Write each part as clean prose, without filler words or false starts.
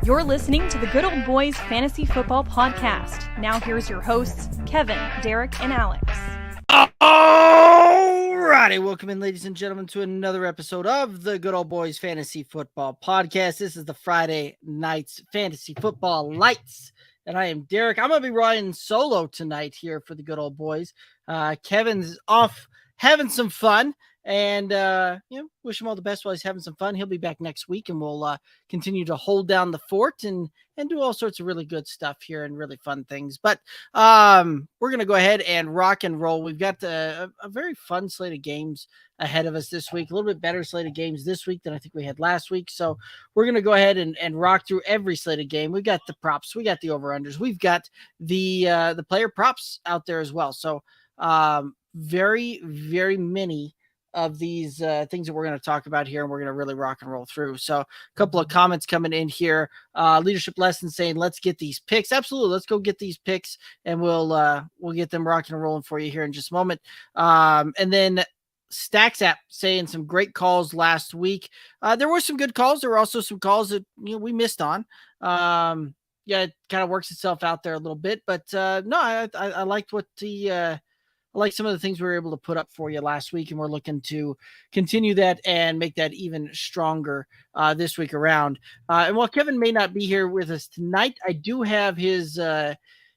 You're listening to the Good Old Boys Fantasy Football Podcast. Now here's your hosts, Kevin, Derek, and Alex. Alrighty, welcome in, ladies and gentlemen, to another episode of the Good Old Boys Fantasy Football Podcast. This is the Friday Night's Fantasy Football Lights, and I am Derek. I'm going to be riding solo tonight here for the Good Old Boys. Kevin's off having some fun. And, wish him all the best while he's having some fun. He'll be back next week, and we'll continue to hold down the fort and do all sorts of really good stuff here and really fun things. But we're going to go ahead and rock and roll. We've got a very fun slate of games ahead of us this week, a little bit better slate of games this week than I think we had last week. So we're going to go ahead and rock through every slate of game. We've got the props. We got the over-unders. We've got the player props out there as well. So very, very many of these things that we're going to talk about here, and we're going to really rock and roll through. So a couple of comments coming in here. Leadership lesson saying, let's get these picks. Absolutely. Let's go get these picks, and we'll get them rocking and rolling for you here in just a moment. And then Stacks app saying some great calls last week. There were some good calls. There were also some calls that we missed on. It kind of works itself out there a little bit, but no, I liked what I like some of the things we were able to put up for you last week, and we're looking to continue that and make that even stronger this week around. And while Kevin may not be here with us tonight, I do have his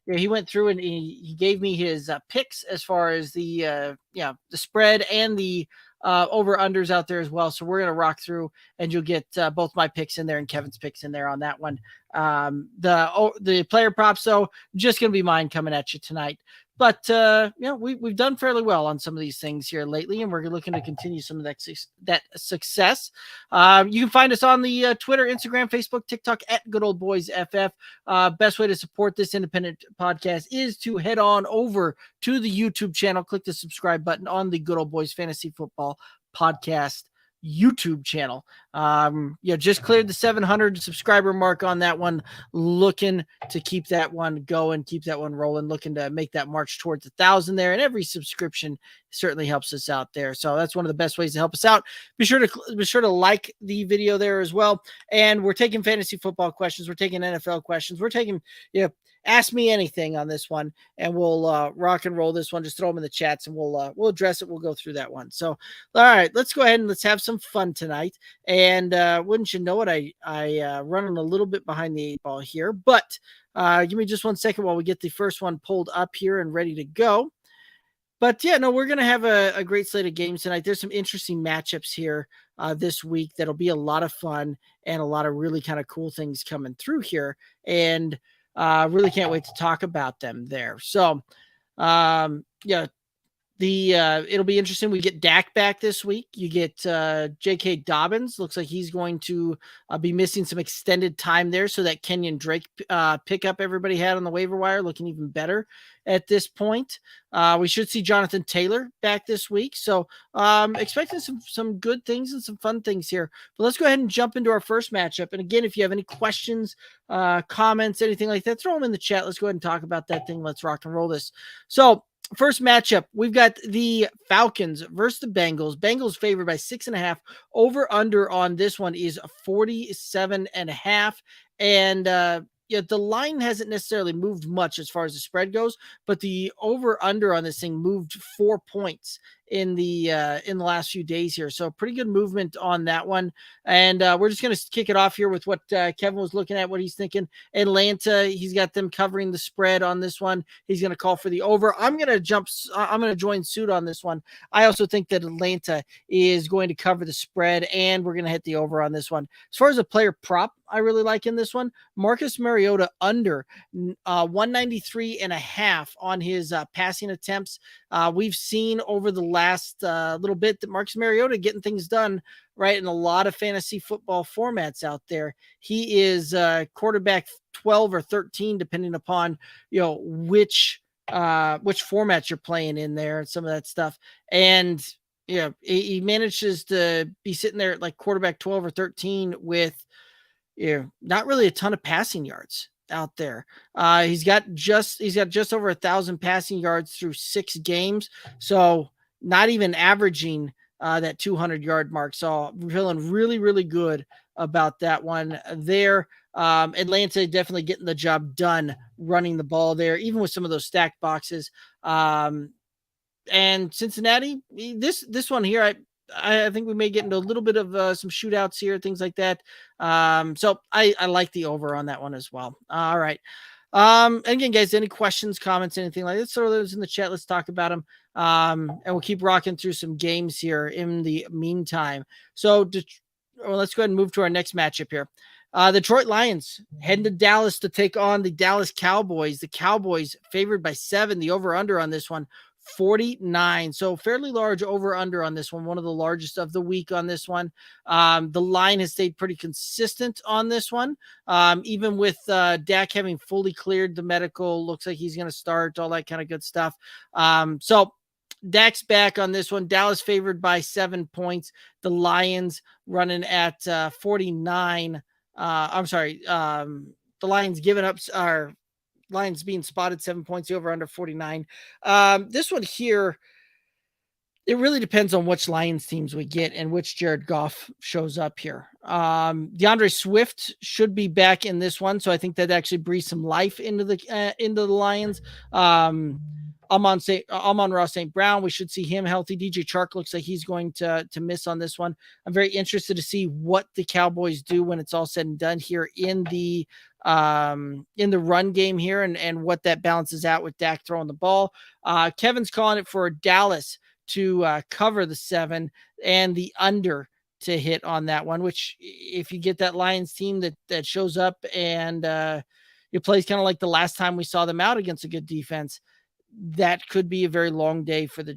he went through and he gave me his picks as far as the spread and the over-unders out there as well. So we're going to rock through, and you'll get both my picks in there and Kevin's picks in there on that one. The player props, though, just going to be mine coming at you tonight. But, we've done fairly well on some of these things here lately, and we're looking to continue some of that success. You can find us on the Twitter, Instagram, Facebook, TikTok at Good Old Boys FF. Best way to support this independent podcast is to head on over to the YouTube channel, click the subscribe button on the Good Old Boys Fantasy Football Podcast YouTube channel. Just cleared the 700 subscriber mark on that one. Looking to keep that one going, keep that one rolling, looking to make that march towards 1,000 there. And every subscription certainly helps us out there. So that's one of the best ways to help us out. Be sure to like the video there as well. And we're taking fantasy football questions. We're taking NFL questions. We're taking, ask me anything on this one, and we'll rock and roll this one. Just throw them in the chats, and we'll address it. We'll go through that one. So, all right, let's go ahead and let's have some fun tonight. And wouldn't you know it, I running a little bit behind the 8 ball here, but give me just 1 second while we get the first one pulled up here and ready to go. But we're going to have a great slate of games tonight. There's some interesting matchups here this week that'll be a lot of fun and a lot of really kind of cool things coming through here. And really can't wait to talk about them there. So, it'll be interesting. We get Dak back this week. You get J.K. Dobbins. Looks like he's going to be missing some extended time there. So that Kenyon Drake pickup everybody had on the waiver wire looking even better at this point. We should see Jonathan Taylor back this week. So expecting some good things and some fun things here. But let's go ahead and jump into our first matchup. And again, if you have any questions, comments, anything like that, throw them in the chat. Let's go ahead and talk about that thing. Let's rock and roll this. So first matchup, we've got the Falcons versus the Bengals. Bengals favored by 6.5. Over under on this one is 47.5. And the line hasn't necessarily moved much as far as the spread goes, but the over under on this thing moved 4 points in the last few days here. So pretty good movement on that one. And we're just going to kick it off here with what Kevin was looking at, what he's thinking. Atlanta, he's got them covering the spread on this one. He's going to call for the over. I'm going to join suit on this one. I also think that Atlanta is going to cover the spread, and we're going to hit the over on this one. As far as a player prop, I really like in this one, Marcus Mariota under 193.5 on his passing attempts. We've seen over the last little bit that Marcus Mariota getting things done right in a lot of fantasy football formats out there. He is quarterback 12 or 13, depending upon which format you're playing in there and some of that stuff. And he manages to be sitting there at like quarterback 12 or 13 with not really a ton of passing yards out there. He's got just over 1,000 passing yards through 6 games. So not even averaging that 200-yard mark. So I'm feeling really, really good about that one there. Atlanta definitely getting the job done running the ball there, even with some of those stacked boxes. And Cincinnati, this one here, I think we may get into a little bit of some shootouts here, things like that. So I like the over on that one as well. All right. Again, guys, any questions, comments, anything like that, throw those in the chat. Let's talk about them. And we'll keep rocking through some games here in the meantime. So let's go ahead and move to our next matchup here. Detroit Lions heading to Dallas to take on the Dallas Cowboys. The Cowboys favored by 7. The over-under on this one, 49. So fairly large over-under on this one. One of the largest of the week on this one. The line has stayed pretty consistent on this one. Even with Dak having fully cleared the medical, looks like he's going to start, all that kind of good stuff. So Dak's back on this one. Dallas favored by 7 points. The Lions running at 49. I'm sorry. The Lions giving up our Lions being spotted 7 points, over under 49. This one here, it really depends on which Lions teams we get and which Jared Goff shows up here. DeAndre Swift should be back in this one, so I think that actually breathes some life into the Lions. Amon-Ra St. Brown, we should see him healthy. DJ Chark looks like he's going to miss on this one. I'm very interested to see what the Cowboys do when it's all said and done here in the run game here, and what that balances out with Dak throwing the ball. Kevin's calling it for Dallas to cover the 7 and the under to hit on that one, which if you get that Lions team that shows up and it plays kind of like the last time we saw them out against a good defense, that could be a very long day for the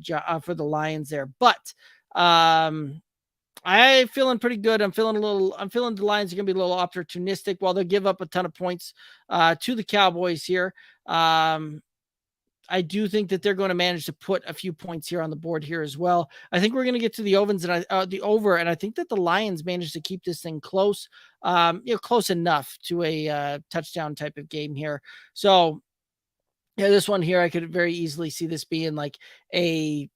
Lions there. But I'm feeling pretty good. I'm feeling the Lions are going to be a little opportunistic while they give up a ton of points to the Cowboys here. I do think that they're going to manage to put a few points here on the board here as well. I think we're going to get to the over, and I think that the Lions managed to keep this thing close, close enough to a touchdown type of game here. So, yeah, this one here, I could very easily see this being like a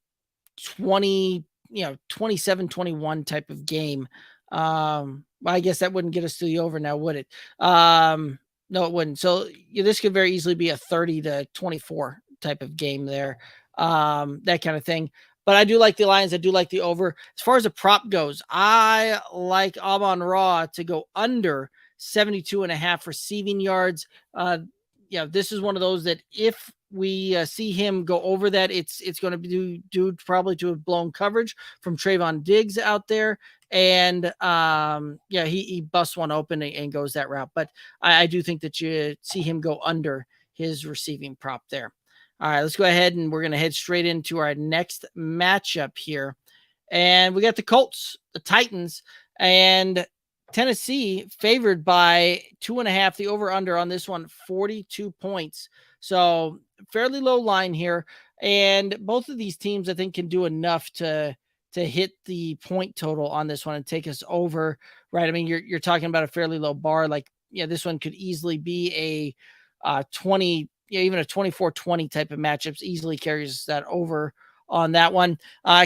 27-21 type of game. I guess that wouldn't get us to the over now, would it? No, it wouldn't. So this could very easily be a 30-24 type of game there. That kind of thing. But I do like the Lions. I do like the over. As far as the prop goes, I like Amon-Ra to go under 72.5 receiving yards. This is one of those that if we see him go over that, it's going to be due probably to a blown coverage from Trayvon Diggs out there. And he busts one open and goes that route. But I do think that you see him go under his receiving prop there. All right, let's go ahead and we're going to head straight into our next matchup here. And we got the Colts, the Titans, and Tennessee favored by 2.5. The over under on this one, 42 points. So fairly low line here. And both of these teams, I think, can do enough to hit the point total on this one and take us over, right? I mean, you're talking about a fairly low bar. Like, this one could easily be a 20, even a 24-20 type of matchups, easily carries that over on that one.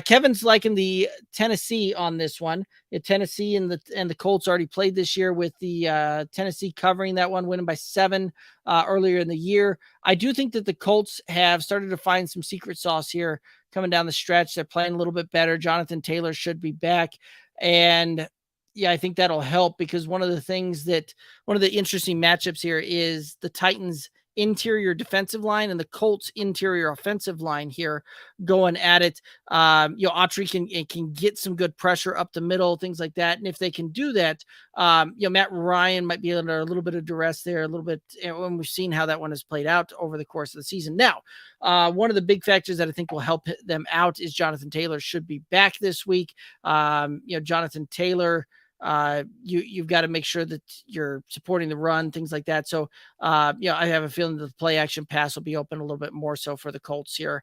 Kevin's liking the Tennessee on this one. Tennessee and the Colts already played this year, with the Tennessee covering that one, winning by 7 earlier in the year. I do think that the Colts have started to find some secret sauce here coming down the stretch. They're playing a little bit better. Jonathan Taylor should be back. And I think that'll help, because one of the interesting matchups here is the Titans interior defensive line and the Colts interior offensive line here going at it. Autry can get some good pressure up the middle, things like that. And if they can do that, Matt Ryan might be under a little bit of duress there, a little bit, when we've seen how that one has played out over the course of the season. Now, one of the big factors that I think will help them out is Jonathan Taylor should be back this week. Jonathan Taylor, you've got to make sure that you're supporting the run, things like that. So, I have a feeling that the play action pass will be open a little bit more so for the Colts here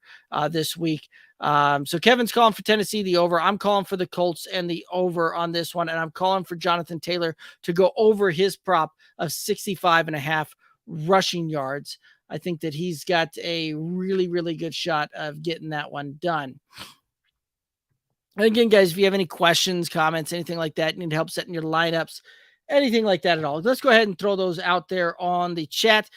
this week. So Kevin's calling for Tennessee, the over. I'm calling for the Colts and the over on this one. And I'm calling for Jonathan Taylor to go over his prop of 65.5 rushing yards. I think that he's got a really, really good shot of getting that one done. And again, guys, if you have any questions, comments, anything like that, you need help setting your lineups, anything like that at all. Let's go ahead and throw those out there on the chat.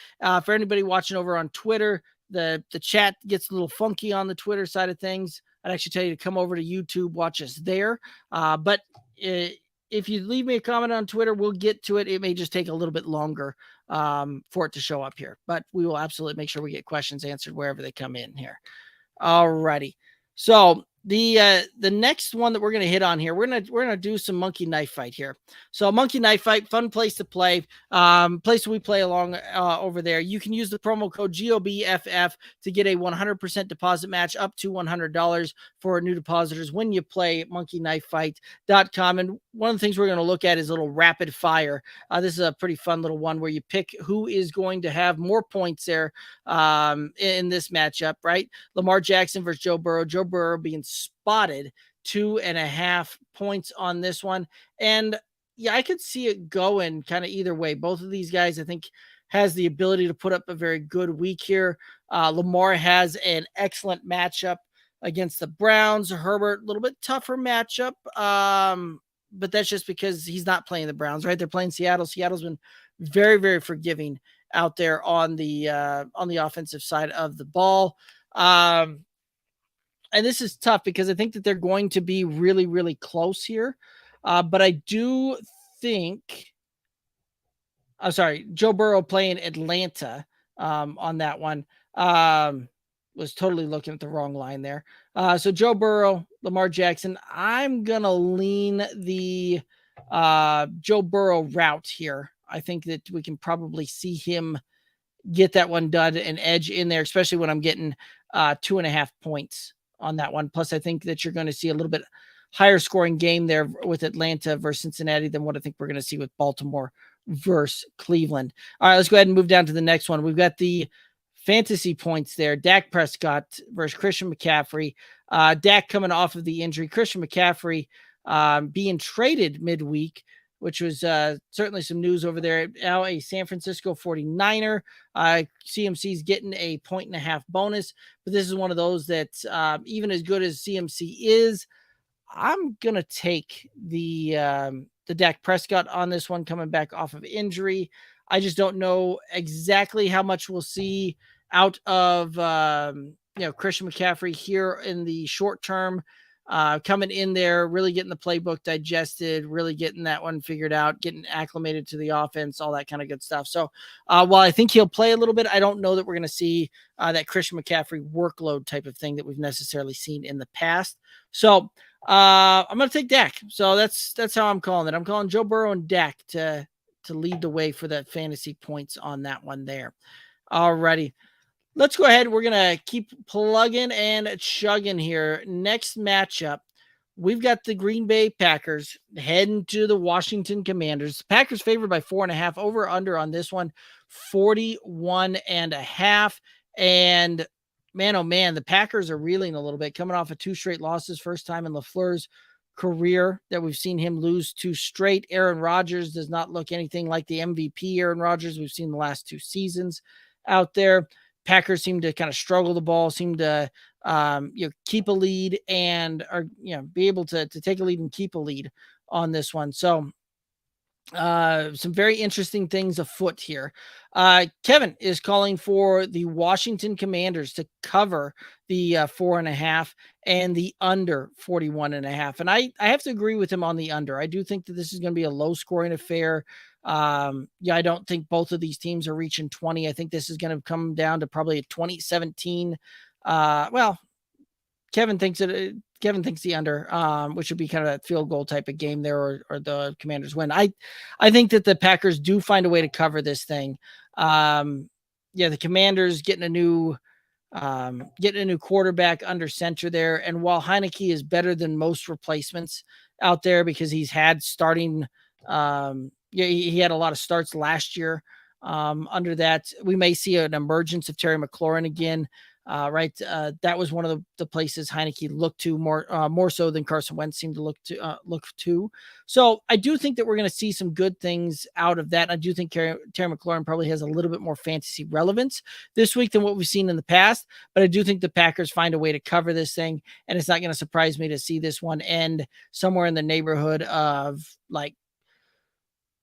For anybody watching over on Twitter, the chat gets a little funky on the Twitter side of things. I'd actually tell you to come over to YouTube, watch us there. But if you leave me a comment on Twitter, we'll get to it. It may just take a little bit longer for it to show up here, but we will absolutely make sure we get questions answered wherever they come in here. Alrighty. So the next one that we're going to hit on here, we're going to do some monkey knife fight here. So monkey knife fight, fun place to play, place we play along over there. You can use the promo code GOBFF to get a 100% deposit match up to $100 for new depositors when you play monkeyknifefight.com. And one of the things we're going to look at is a little rapid fire. This is a pretty fun little one where you pick who is going to have more points there in this matchup, right? Lamar Jackson versus Joe Burrow. Joe Burrow being spotted 2.5 points on this one. And yeah, I could see it going kind of either way. Both of these guys, I think, has the ability to put up a very good week here. Lamar has an excellent matchup against the Browns. Herbert, a little bit tougher matchup. But that's just because he's not playing the Browns, right? They're playing Seattle. Seattle's been very, very forgiving out there on the offensive side of the ball. And this is tough because I think that they're going to be really, really close here. But I do think, I'm sorry, Joe Burrow playing Atlanta on that one. Was totally looking at the wrong line there. So Joe Burrow, Lamar Jackson. I'm going to lean the Joe Burrow route here. I think that we can probably see him get that one done and edge in there, especially when I'm getting 2.5 points on that one. Plus, I think that you're going to see a little bit higher scoring game there with Atlanta versus Cincinnati than what I think we're going to see with Baltimore versus Cleveland. All right, let's go ahead and move down to the next one. We've got the fantasy points there. Dak Prescott versus Christian McCaffrey. Dak coming off of the injury. Christian McCaffrey being traded midweek, which was certainly some news over there. Now a San Francisco 49er. CMC's getting a 1.5 bonus, but this is one of those that even as good as CMC is, I'm going to take the Dak Prescott on this one coming back off of injury. I just don't know exactly how much we'll see out of Christian McCaffrey here in the short term. Coming in there, really getting the playbook digested, really getting that one figured out, getting acclimated to the offense, all that kind of good stuff. So while I think he'll play a little bit, I don't know that we're going to see that Christian McCaffrey workload type of thing that we've necessarily seen in the past. So I'm going to take Dak. So that's how I'm calling it. I'm calling Joe Burrow and Dak to lead the way for the fantasy points on that one there. Alrighty. Let's go ahead. We're going to keep plugging and chugging here. Next matchup, we've got the Green Bay Packers heading to the Washington Commanders. Packers favored by 4.5, over under on this one, 41.5. And man, oh man, the Packers are reeling a little bit, coming off of 2 straight losses. First time in LaFleur's career that we've seen him lose 2 straight. Aaron Rodgers does not look anything like the MVP Aaron Rodgers we've seen the last 2 seasons out there. Packers seem to kind of struggle the ball, seem to keep a lead and be able to take a lead and keep a lead on this one. So some very interesting things afoot here. Kevin is calling for the Washington Commanders to cover the 4.5 and the under 41.5. And I have to agree with him on the under. I do think that this is going to be a low scoring affair. I don't think both of these teams are reaching 20. I think this is going to come down to probably a 2017. Kevin thinks the under, which would be kind of that field goal type of game there, or the Commanders win. I think that the Packers do find a way to cover this thing. The Commanders getting a new quarterback under center there. And while Heineke is better than most replacements out there because he's had starting, he had a lot of starts last year. Under that, we may see an emergence of Terry McLaurin again. That was one of the places Heineke looked to more so than Carson Wentz seemed to look to. So I do think that we're going to see some good things out of that. I do think Terry McLaurin probably has a little bit more fantasy relevance this week than what we've seen in the past, but I do think the Packers find a way to cover this thing, and it's not going to surprise me to see this one end somewhere in the neighborhood of like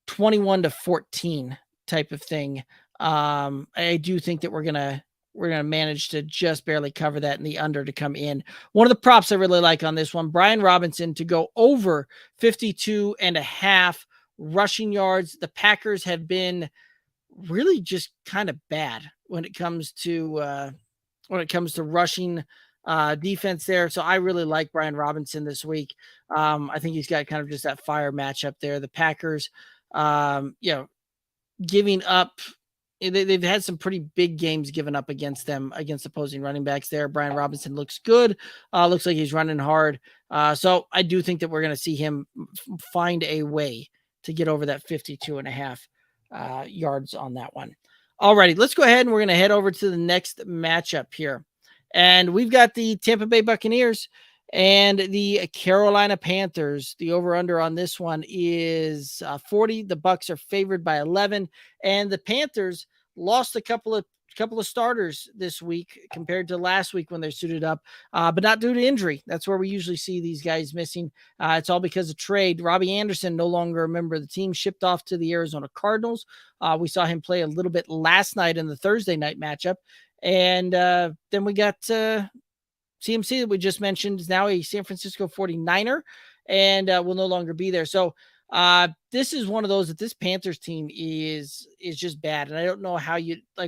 21-14 type of thing. I do think that we're gonna manage to just barely cover that and the under to come in. One of the props I really like on this one, Brian Robinson to go over 52.5 rushing yards. The Packers have been really just kind of bad when it comes to rushing defense there. So I really like Brian Robinson this week. I think he's got kind of just that fire matchup there. The Packers, giving up. They've had some pretty big games given up against them, against opposing running backs there. Brian Robinson looks good. Looks like he's running hard. So I do think that we're going to see him find a way to get over that 52.5 yards on that one. Alrighty, let's go ahead and we're going to head over to the next matchup here. And we've got the Tampa Bay Buccaneers and the Carolina Panthers. The over-under on this one is 40. The Bucs are favored by 11. And the Panthers lost a couple of starters this week compared to last week when they're suited up, but not due to injury. That's where we usually see these guys missing. It's all because of trade. Robbie Anderson, no longer a member of the team, shipped off to the Arizona Cardinals. We saw him play a little bit last night in the Thursday night matchup. And then we got CMC that we just mentioned is now a San Francisco 49er and will no longer be there. So this is one of those that this Panthers team is just bad. And I don't know how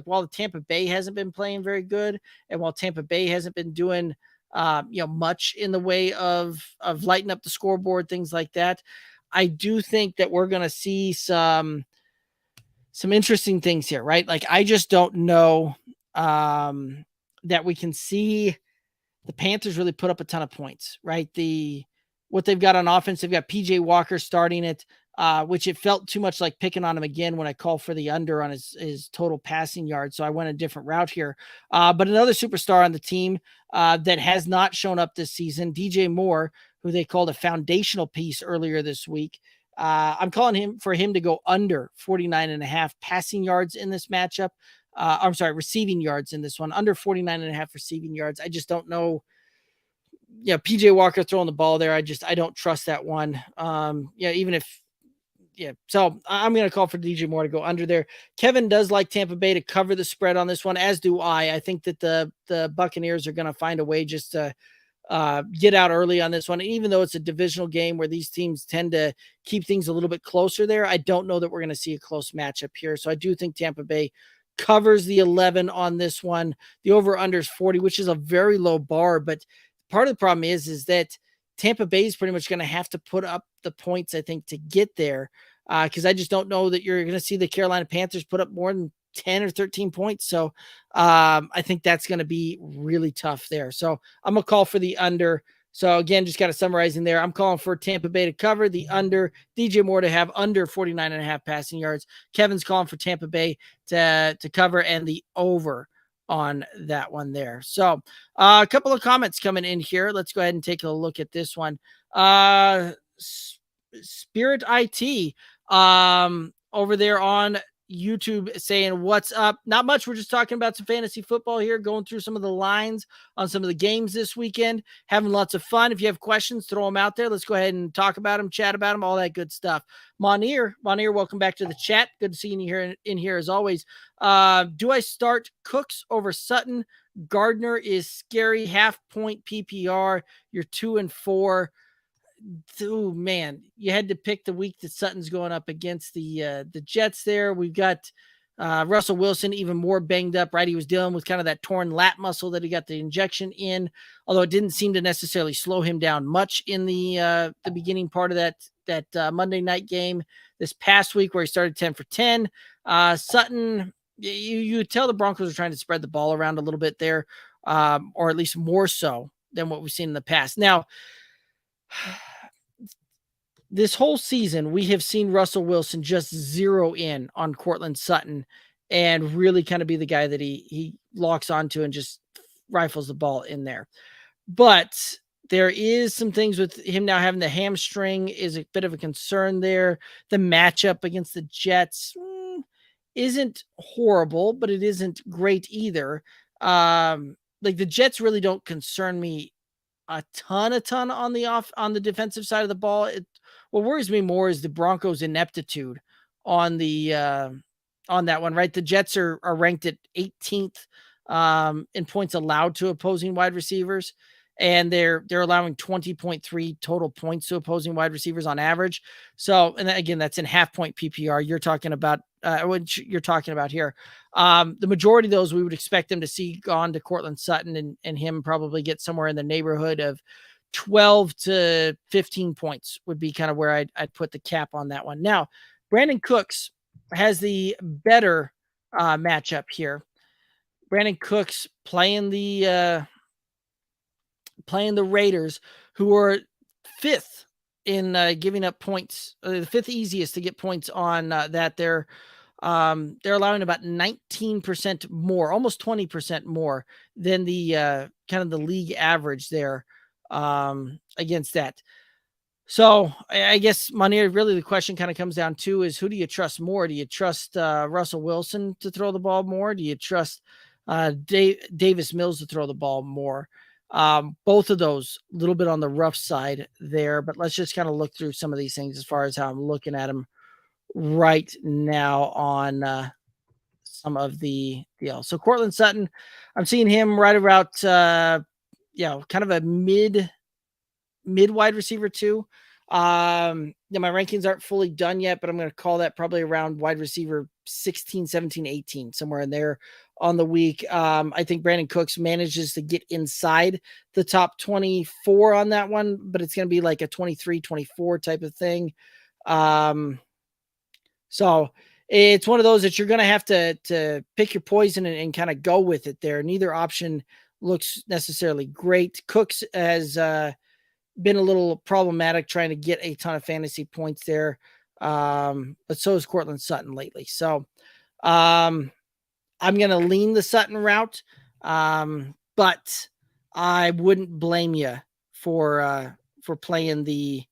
while the Tampa Bay hasn't been playing very good, and while Tampa Bay hasn't been doing, much in the way of lighting up the scoreboard, things like that, I do think that we're going to see some interesting things here, right? Like, I just don't know that we can see the Panthers really put up a ton of points, right? What they've got on offense, they've got PJ Walker starting it, which it felt too much like picking on him again when I called for the under on his total passing yards. So I went a different route here. But another superstar on the team that has not shown up this season, DJ Moore, who they called a foundational piece earlier this week. I'm calling for him to go under 49.5 passing yards in this matchup. Receiving yards in this one, under 49.5 receiving yards. I just don't know. Yeah, PJ Walker throwing the ball there. I don't trust that one. So I'm going to call for DJ Moore to go under there. Kevin does like Tampa Bay to cover the spread on this one, as do I. I think that the Buccaneers are going to find a way just to get out early on this one. And even though it's a divisional game where these teams tend to keep things a little bit closer there, I don't know that we're going to see a close matchup here. So I do think Tampa Bay covers the 11 on this one. The over-under is 40, which is a very low bar. But part of the problem is that Tampa Bay is pretty much going to have to put up the points, I think, to get there. Because I just don't know that you're going to see the Carolina Panthers put up more than 10 or 13 points. So I think that's going to be really tough there. So I'm going to call for the under. So again, just got to summarize in there. I'm calling for Tampa Bay to cover the under, DJ Moore to have under 49.5 passing yards. Kevin's calling for Tampa Bay to cover and the over on that one there. So a couple of comments coming in here. Let's go ahead and take a look at this one. Spirit IT over there on YouTube saying, what's up? Not much. We're just talking about some fantasy football here, going through some of the lines on some of the games this weekend, having lots of fun. If you have questions, throw them out there. Let's go ahead and talk about them, chat about them, all that good stuff. Monir, welcome back to the chat. Good to see you here in here as always. Do I start Cooks over Sutton? Gardner is scary, half point PPR. You're 2-4. Oh man, you had to pick the week that Sutton's going up against the Jets there. We've got Russell Wilson even more banged up, right? He was dealing with kind of that torn lat muscle that he got the injection in, although it didn't seem to necessarily slow him down much in the beginning part of that Monday night game this past week where he started 10 for 10. Sutton, you tell the Broncos are trying to spread the ball around a little bit there, or at least more so than what we've seen in the past. Now, this whole season, we have seen Russell Wilson just zero in on Courtland Sutton and really kind of be the guy that he locks onto and just rifles the ball in there. But there is some things with him now having the hamstring is a bit of a concern there. The matchup against the Jets isn't horrible, but it isn't great either. The Jets really don't concern me a ton on the defensive side of the ball. What worries me more is the Broncos' ineptitude on the on that one, right? The Jets are ranked at 18th in points allowed to opposing wide receivers, and they're allowing 20.3 total points to opposing wide receivers on average. So, and again, that's in half point PPR. You're talking about what you're talking about here. The majority of those we would expect them to see gone to Cortland Sutton, and him probably get somewhere in the neighborhood of 12 to 15 points would be kind of where I'd put the cap on that one. Now, Brandon Cooks has the better matchup here. Brandon Cooks playing the Raiders, who are fifth in giving up points, the fifth easiest to get points on that. They're allowing about 19% more, almost 20% more than the kind of the league average there against that. So I guess, Moneer, really the question kind of comes down to is, who do you trust more? Do you trust Russell Wilson to throw the ball more? Do you trust Davis Mills to throw the ball more? Both of those a little bit on the rough side there, but let's just kind of look through some of these things as far as how I'm looking at them right now on some of the deal. So Cortland Sutton, I'm seeing him right about kind of a mid wide receiver too. My rankings aren't fully done yet, but I'm going to call that probably around wide receiver 16, 17, 18, somewhere in there on the week. I think Brandon Cooks manages to get inside the top 24 on that one, but it's going to be like a 23, 24 type of thing. So it's one of those that you're going to have to pick your poison and kind of go with it there. Neither option looks necessarily great. Cooks has been a little problematic trying to get a ton of fantasy points there. But so is Cortland Sutton lately. So I'm going to lean the Sutton route. But I wouldn't blame you for playing the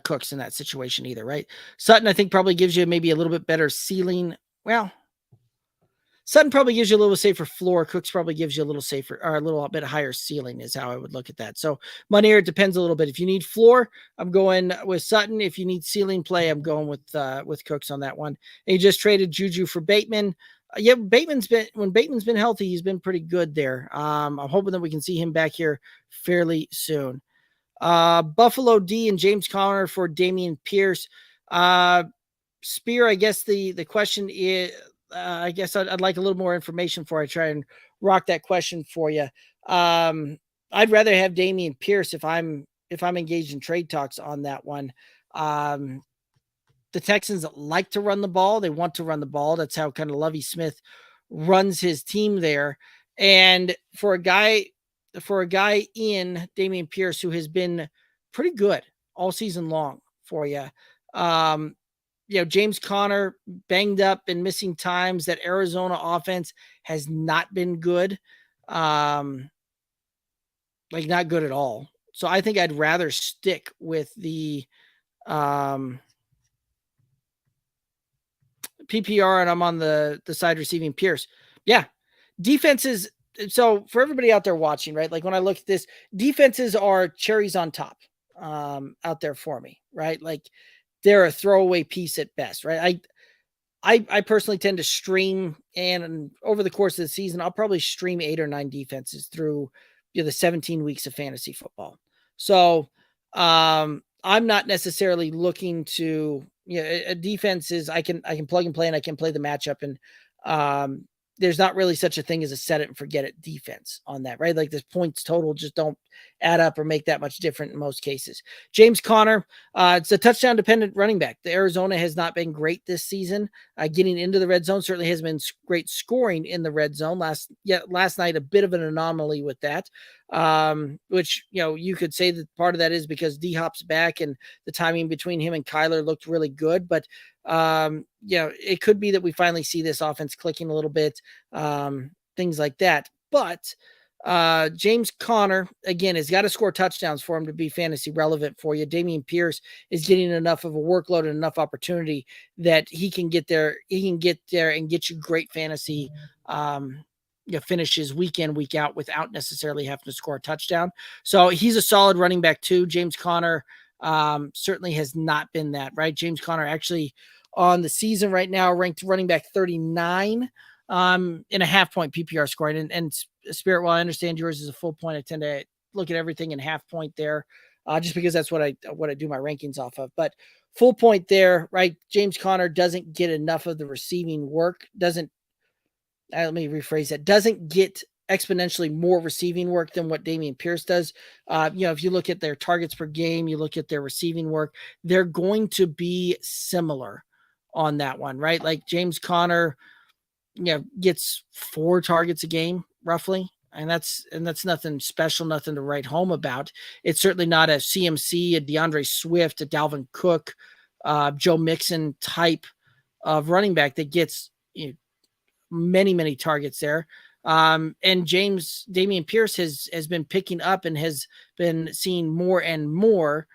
Cooks in that situation either, right? Sutton, I think, probably gives you maybe a little bit better ceiling. Well, Sutton probably gives you a little safer floor. Cooks probably gives you a little safer or a little bit higher ceiling is how I would look at that. So money here, it depends a little bit. If you need floor, I'm going with Sutton. If you need ceiling play, I'm going with Cooks on that one. And you just traded Juju for Bateman. When Bateman's been healthy, he's been pretty good there. I'm hoping that we can see him back here fairly soon. Buffalo D and James Conner for Dameon Pierce. Spear, I guess the question is, I guess I'd like a little more information before I try and rock that question for you. I'd rather have Dameon Pierce if I'm engaged in trade talks on that one. The Texans like to run the ball. They want to run the ball. That's how kind of Lovie Smith runs his team there. And for a guy in Dameon Pierce who has been pretty good all season long for you, James Conner banged up and missing times. That Arizona offense has not been good. Not good at all. So I think I'd rather stick with the PPR, and I'm on the side receiving Pierce. Yeah. Defenses. So for everybody out there watching, right? Like when I look at this, defenses are cherries on top out there for me, right? Like they're a throwaway piece at best, right? I personally tend to stream, and over the course of the season, I'll probably stream 8 or 9 defenses through the 17 weeks of fantasy football. So I'm not necessarily looking to, a defense is I can plug and play, and I can play the matchup, and there's not really such a thing as a set it and forget it defense on that, right? Like the points total just don't add up or make that much different in most cases. James Conner, it's a touchdown dependent running back. The Arizona has not been great this season. Getting into the red zone certainly has been great scoring in the red zone. Last night, a bit of an anomaly with that, which, you could say that part of that is because D-Hop's back and the timing between him and Kyler looked really good, but it could be that we finally see this offense clicking a little bit, things like that. But James Conner, again, has got to score touchdowns for him to be fantasy relevant for you. Dameon Pierce is getting enough of a workload and enough opportunity that he can get there. He can get there and get you great fantasy finishes week in, week out without necessarily having to score a touchdown. So he's a solid running back too. James Conner, certainly has not been that, right? James Conner actually on the season right now ranked running back 39 in a half point PPR scoring. And Spirit, while I understand yours is a full point, I tend to look at everything in half point there, just because that's what I do my rankings off of. But full point there, right? James Conner doesn't get enough of the receiving work. Let me rephrase that. Doesn't get exponentially more receiving work than what Dameon Pierce does. If you look at their targets per game, you look at their receiving work, they're going to be similar on that one, right? Like James Conner, gets 4 targets a game roughly. And that's nothing special, nothing to write home about. It's certainly not a CMC, a DeAndre Swift, a Dalvin Cook, Joe Mixon type of running back that gets many, many targets there. And Dameon Pierce has been picking up and has been seeing more and more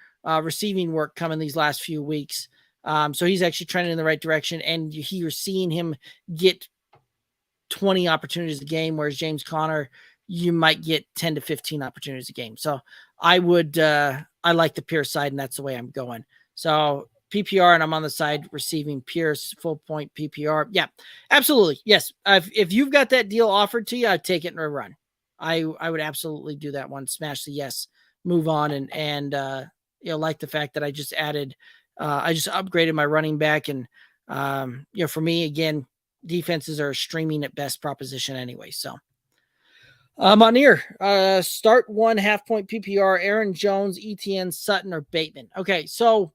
receiving work come in these last few weeks. So he's actually trending in the right direction, and you're seeing him get 20 opportunities a game, whereas James Conner, you might get 10 to 15 opportunities a game. So I like the Pierce side, and that's the way I'm going. So PPR, and I'm on the side receiving Pierce, full point PPR. Yeah, absolutely. Yes. If you've got that deal offered to you, I'd take it and run. I would absolutely do that one. Smash the yes, move on. And like the fact that I just added, I just upgraded my running back. And, for me, again, defenses are a streaming at best proposition anyway. So on here, start 1 half point PPR, Aaron Jones, ETN, Sutton, or Bateman. Okay. So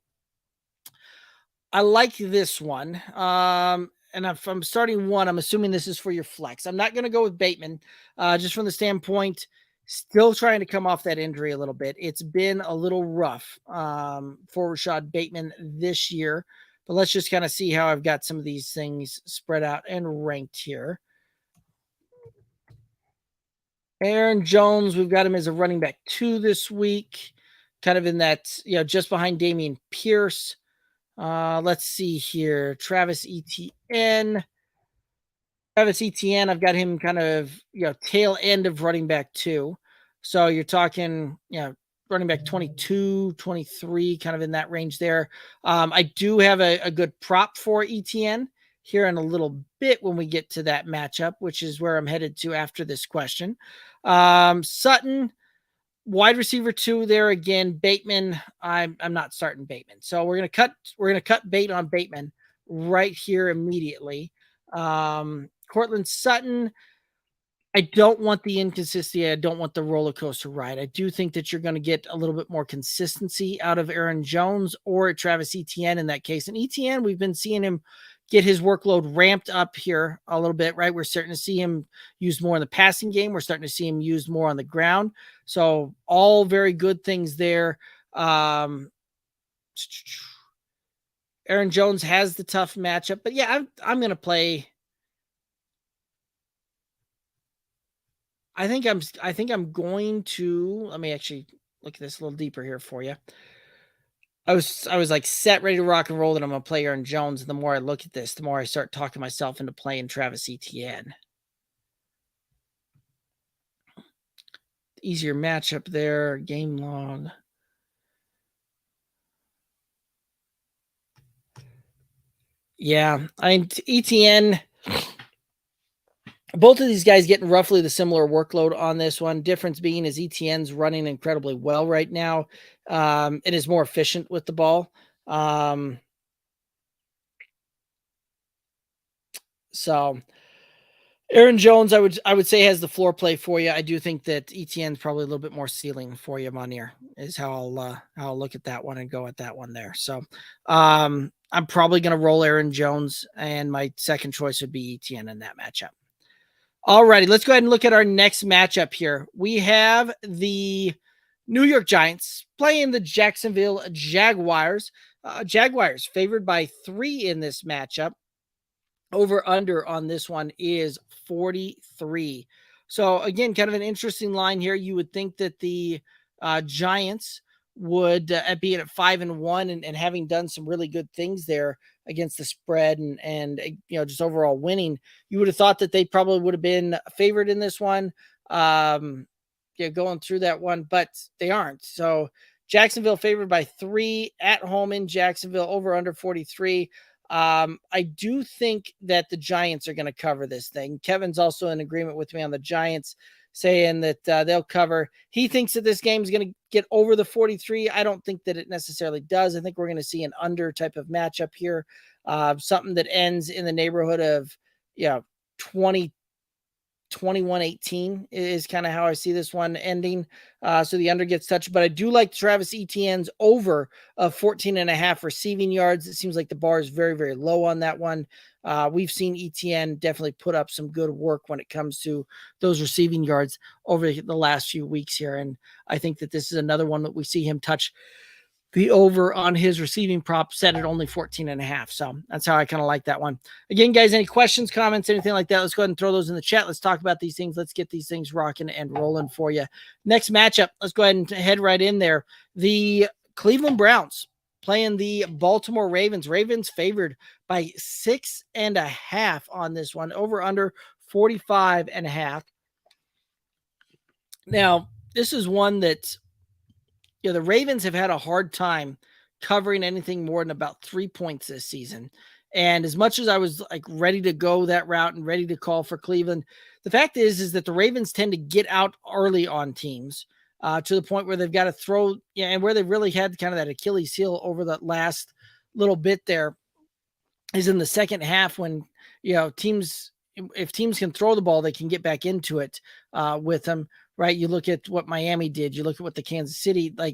I like this one. And if I'm starting one, I'm assuming this is for your flex. I'm not going to go with Bateman, just from the standpoint, still trying to come off that injury a little bit. It's been a little rough for Rashad Bateman this year, but let's just kind of see how I've got some of these things spread out and ranked here. Aaron Jones, we've got him as a running back 2 this week, kind of in that, just behind Dameon Pierce. Let's see here. Travis Etienne, I've got him kind of, tail end of running back 2. So you're talking, running back 22, 23, kind of in that range there. I do have a good prop for Etienne here in a little bit when we get to that matchup, which is where I'm headed to after this question. Sutton, wide receiver 2 there again. Bateman, I'm not starting Bateman. So we're gonna cut bait on Bateman right here immediately. Cortland Sutton, I don't want the inconsistency. I don't want the roller coaster ride. I do think that you're going to get a little bit more consistency out of Aaron Jones or Travis Etienne in that case. And Etienne, we've been seeing him get his workload ramped up here a little bit, right? We're starting to see him used more in the passing game. We're starting to see him used more on the ground. So all very good things there. Aaron Jones has the tough matchup, but yeah, I'm going to play. I think I'm going to, let me actually look at this a little deeper here for you. I was like set, ready to rock and roll that I'm going to play Aaron Jones. And the more I look at this, the more I start talking myself into playing Travis Etienne. Easier matchup there, game log. Yeah, Etienne, both of these guys getting roughly the similar workload on this one. Difference being is Etienne's running incredibly well right now, and is more efficient with the ball. So Aaron Jones, I would say, has the floor play for you. I do think that Etienne's probably a little bit more ceiling for you, Monier, is how I'll look at that one and go at that one there. So I'm probably going to roll Aaron Jones, and my second choice would be Etienne in that matchup. Alrighty, let's go ahead and look at our next matchup here. We have the New York Giants playing the Jacksonville Jaguars. Jaguars favored by 3 in this matchup. Over under on this one is 43. So again, kind of an interesting line here. You would think that the Giants would be at 5-1 and having done some really good things there against the spread and just overall winning, you would have thought that they probably would have been favored in this one. Going through that one, but they aren't. So Jacksonville favored by 3 at home in Jacksonville, over under 43. I do think that the Giants are going to cover this thing. Kevin's also in agreement with me on the Giants, saying that they'll cover. He thinks that this game is going to get over the 43. I don't think that it necessarily does. I think we're going to see an under type of matchup here, something that ends in the neighborhood of 20 21-18 is kind of how I see this one ending. So the under gets touched, but I do like Travis Etienne's over of 14.5 receiving yards. It seems like the bar is very, very low on that one. We've seen Etienne definitely put up some good work when it comes to those receiving yards over the last few weeks here. And I think that this is another one that we see him touch the over on his receiving prop, set at only 14.5. So that's how I kind of like that one. Again, guys, any questions, comments, anything like that, let's go ahead and throw those in the chat. Let's talk about these things. Let's get these things rocking and rolling for you. Next matchup, let's go ahead and head right in there. The Cleveland Browns playing the Baltimore Ravens. Ravens favored by 6.5 on this one, over under 45.5. Now, this is one that the Ravens have had a hard time covering anything more than about 3 points this season. And as much as I was like ready to go that route and ready to call for Cleveland, the fact is that the Ravens tend to get out early on teams to the point where they've got to throw, and where they've really had kind of that Achilles heel over that last little bit there is in the second half when, if teams can throw the ball, they can get back into it with them. Right. You look at what Miami did. You look at what the Kansas City, or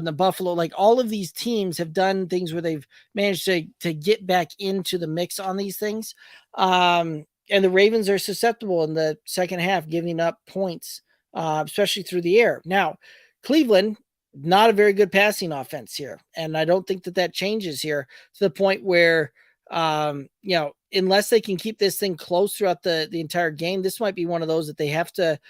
the Buffalo, all of these teams have done things where they've managed to get back into the mix on these things. And the Ravens are susceptible in the second half, giving up points, especially through the air. Now, Cleveland, not a very good passing offense here. And I don't think that changes here to the point where, unless they can keep this thing close throughout the entire game, this might be one of those that they have to,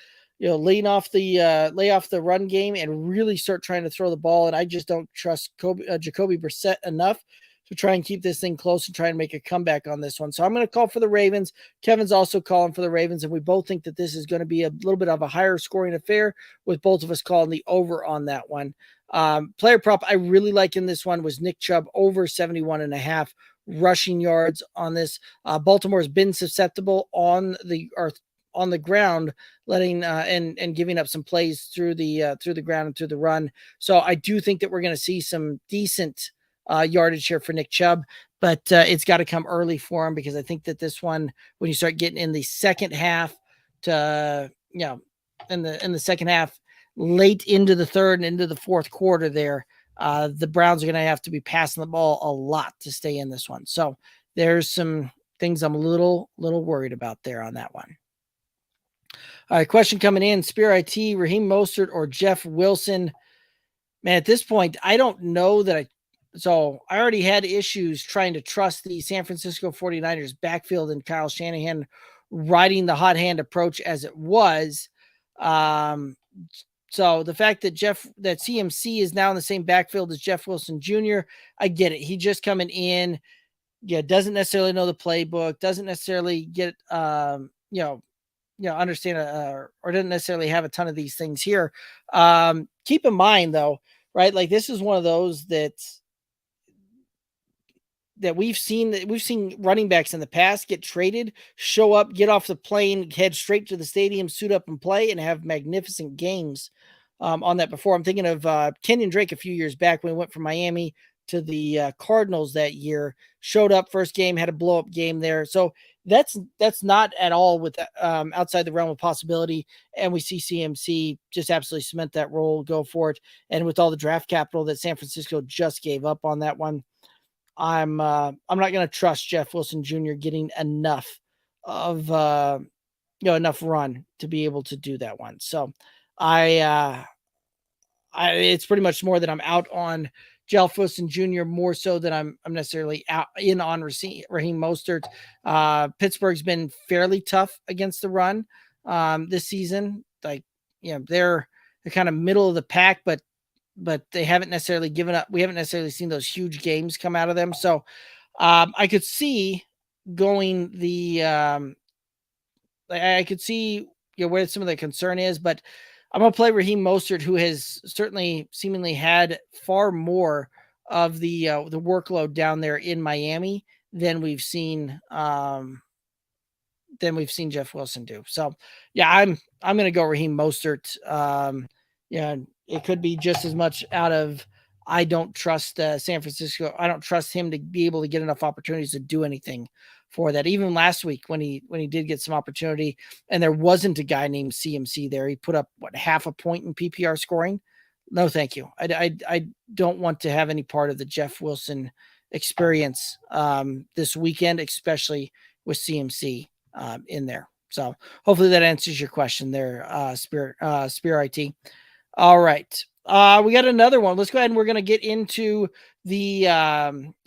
lay off the run game and really start trying to throw the ball. And I just don't trust Jacoby Brissett enough to try and keep this thing close and try and make a comeback on this one. So I'm going to call for the Ravens. Kevin's also calling for the Ravens, and we both think that this is going to be a little bit of a higher scoring affair, with both of us calling the over on that one. Player prop I really like in this one was Nick Chubb over 71.5 rushing yards on this. Baltimore has been susceptible on the ground, letting and giving up some plays through the ground and through the run. So I do think that we're going to see some decent yardage here for Nick Chubb, but it's got to come early for him, because I think that this one, when you start getting in the second half to, in the second half, late into the third and into the fourth quarter there, the Browns are going to have to be passing the ball a lot to stay in this one. So there's some things I'm a little worried about there on that one. All right, question coming in. Spear IT, Raheem Mostert or Jeff Wilson? Man, at this point, I don't know that so I already had issues trying to trust the San Francisco 49ers backfield and Kyle Shanahan riding the hot hand approach as it was. So the fact that CMC is now in the same backfield as Jeff Wilson Jr., I get it. He just coming in, doesn't necessarily know the playbook, doesn't necessarily get, understand or didn't necessarily have a ton of these things here. Keep in mind though, right? This is one of those that we've seen running backs in the past get traded, show up, get off the plane, head straight to the stadium, suit up and play, and have magnificent games on that before. I'm thinking of Kenyon Drake a few years back when he went from Miami to the Cardinals that year, showed up first game, had a blow up game there. So that's not at all with outside the realm of possibility. And we see CMC just absolutely cement that role, go for it. And with all the draft capital that San Francisco just gave up on that one, I'm not going to trust Jeff Wilson Jr. getting enough of enough run to be able to do that one. So it's pretty much more that I'm out on Jeff Wilson Jr. more so than I'm necessarily out in on Raheem Mostert. Pittsburgh's been fairly tough against the run this season. They're kind of middle of the pack, but they haven't necessarily given up. We haven't necessarily seen those huge games come out of them. So I could see going I could see where some of the concern is, but I'm going to play Raheem Mostert, who has certainly seemingly had far more of the workload down there in Miami than we've seen Jeff Wilson do. So yeah, I'm going to go Raheem Mostert. Yeah, it could be just as much out of I don't trust San Francisco. I don't trust him to be able to get enough opportunities to do anything for that. Even last week when he did get some opportunity and there wasn't a guy named CMC there, he put up half a point in PPR scoring. No, thank you. I don't want to have any part of the Jeff Wilson experience this weekend, especially with CMC in there. So hopefully that answers your question there, Spirit IT. All right. We got another one. Let's go ahead and we're going to get into the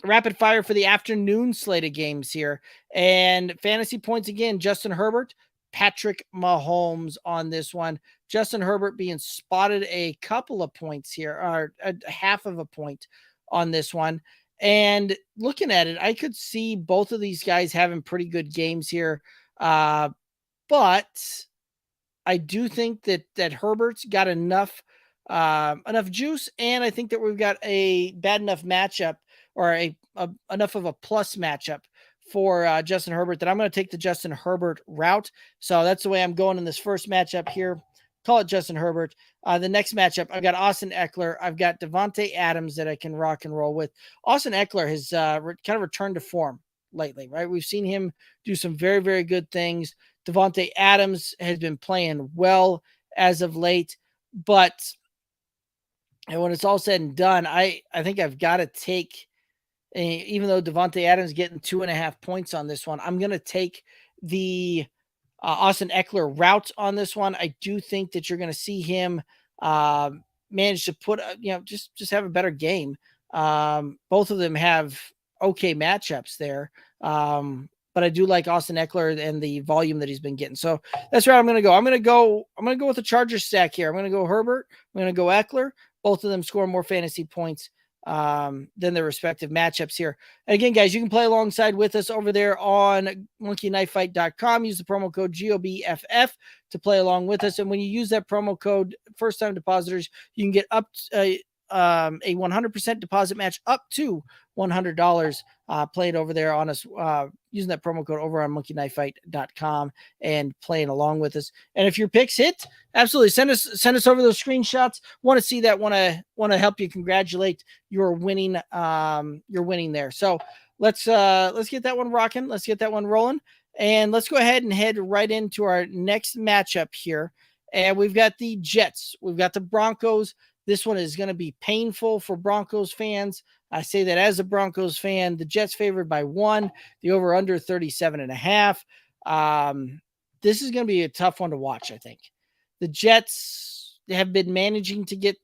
rapid fire for the afternoon slate of games here. And fantasy points again, Justin Herbert, Patrick Mahomes on this one. Justin Herbert being spotted a couple of points here, or a half of a point on this one. And looking at it, I could see both of these guys having pretty good games here. But I do think that Herbert's got enough juice, and I think that we've got a bad enough matchup or enough of a plus matchup for Justin Herbert that I'm going to take the Justin Herbert route. So that's the way I'm going in this first matchup here. Call it Justin Herbert. The next matchup, I've got Austin Eckler. I've got Devontae Adams that I can rock and roll with. Austin Eckler has kind of returned to form lately, right? We've seen him do some very, very good things. Devontae Adams has been playing well as of late, but and when it's all said and done, I think I've got to take, even though Devontae Adams getting 2.5 points on this one, I'm going to take the Austin Eckler route on this one. I do think that you're going to see him manage to put, just have a better game. Both of them have okay matchups there. But I do like Austin Eckler and the volume that he's been getting. So that's where I'm going to go. I'm going to go with the Chargers stack here. I'm going to go Herbert. I'm going to go Eckler. Both of them score more fantasy points than their respective matchups here. And again, guys, you can play alongside with us over there on monkeyknifefight.com. Use the promo code GOBFF to play along with us. And when you use that promo code, first-time depositors, you can get up a 100% deposit match up to $100 playing over there on us using that promo code over on monkeyknifefight.com and playing along with us. And if your picks hit, absolutely send us over those screenshots. Want to see that, want to help you congratulate your winning there. So let's get that one rocking. Let's get that one rolling. And let's go ahead and head right into our next matchup here. And we've got the Jets. We've got the Broncos. This one is going to be painful for Broncos fans. I say that as a Broncos fan. The Jets favored by 1, the over-under 37.5. This is going to be a tough one to watch, I think. The Jets have been managing to get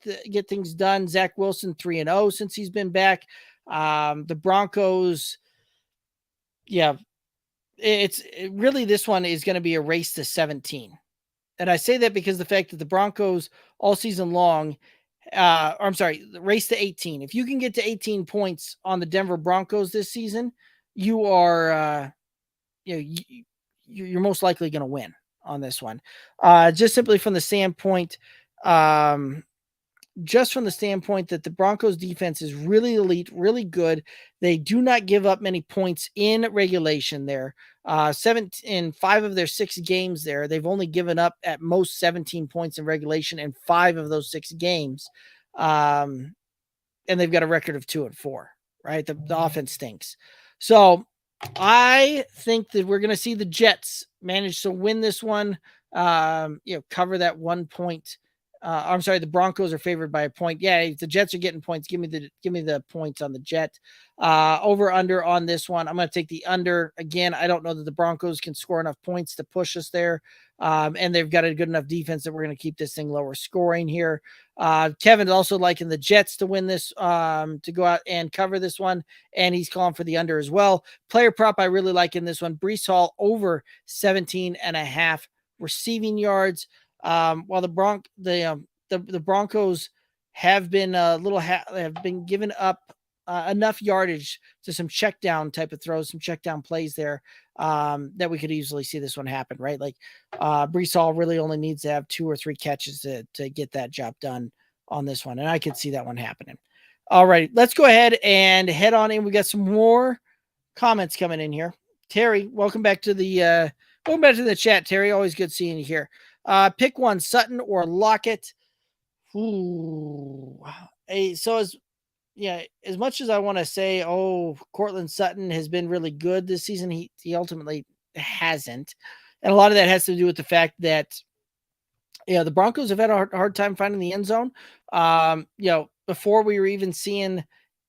things done. Zach Wilson 3-0 since he's been back. The Broncos, really this one is going to be a race to 17. And I say that because the fact that the Broncos all season long, race to 18. If you can get to 18 points on the Denver Broncos this season, you are, you're most likely going to win on this one. Just simply from the standpoint, that the Broncos defense is really elite, really good. They do not give up many points in regulation there. 7 in 5 of their 6 games there, they've only given up at most 17 points in regulation in 5 of those 6 games. And they've got a record of 2-4, right? The offense stinks. So I think that we're going to see the Jets manage to win this one, cover that 1 point. The Broncos are favored by a point. Yeah, if the Jets are getting points, give me the points on the Jet. Over under on this one, I'm going to take the under. Again, I don't know that the Broncos can score enough points to push us there. And they've got a good enough defense that we're going to keep this thing lower scoring here. Kevin's also liking the Jets to win this, to go out and cover this one. And he's calling for the under as well. Player prop I really like in this one. Breece Hall over 17.5 receiving yards. While the Broncos have been have been giving up enough yardage to some check down type of throws, some check down plays there that we could easily see this one happen, right? Like Brees Hall really only needs to have 2 or 3 catches to get that job done on this one. And I could see that one happening. All right, let's go ahead and head on in. We got some more comments coming in here. Terry, welcome back to the chat, Terry. Always good seeing you here. Pick one, Sutton or Lockett. Ooh. Hey, so as much as I want to say, Cortland Sutton has been really good this season, he ultimately hasn't. And a lot of that has to do with the fact that, the Broncos have had a hard time finding the end zone. Before we were even seeing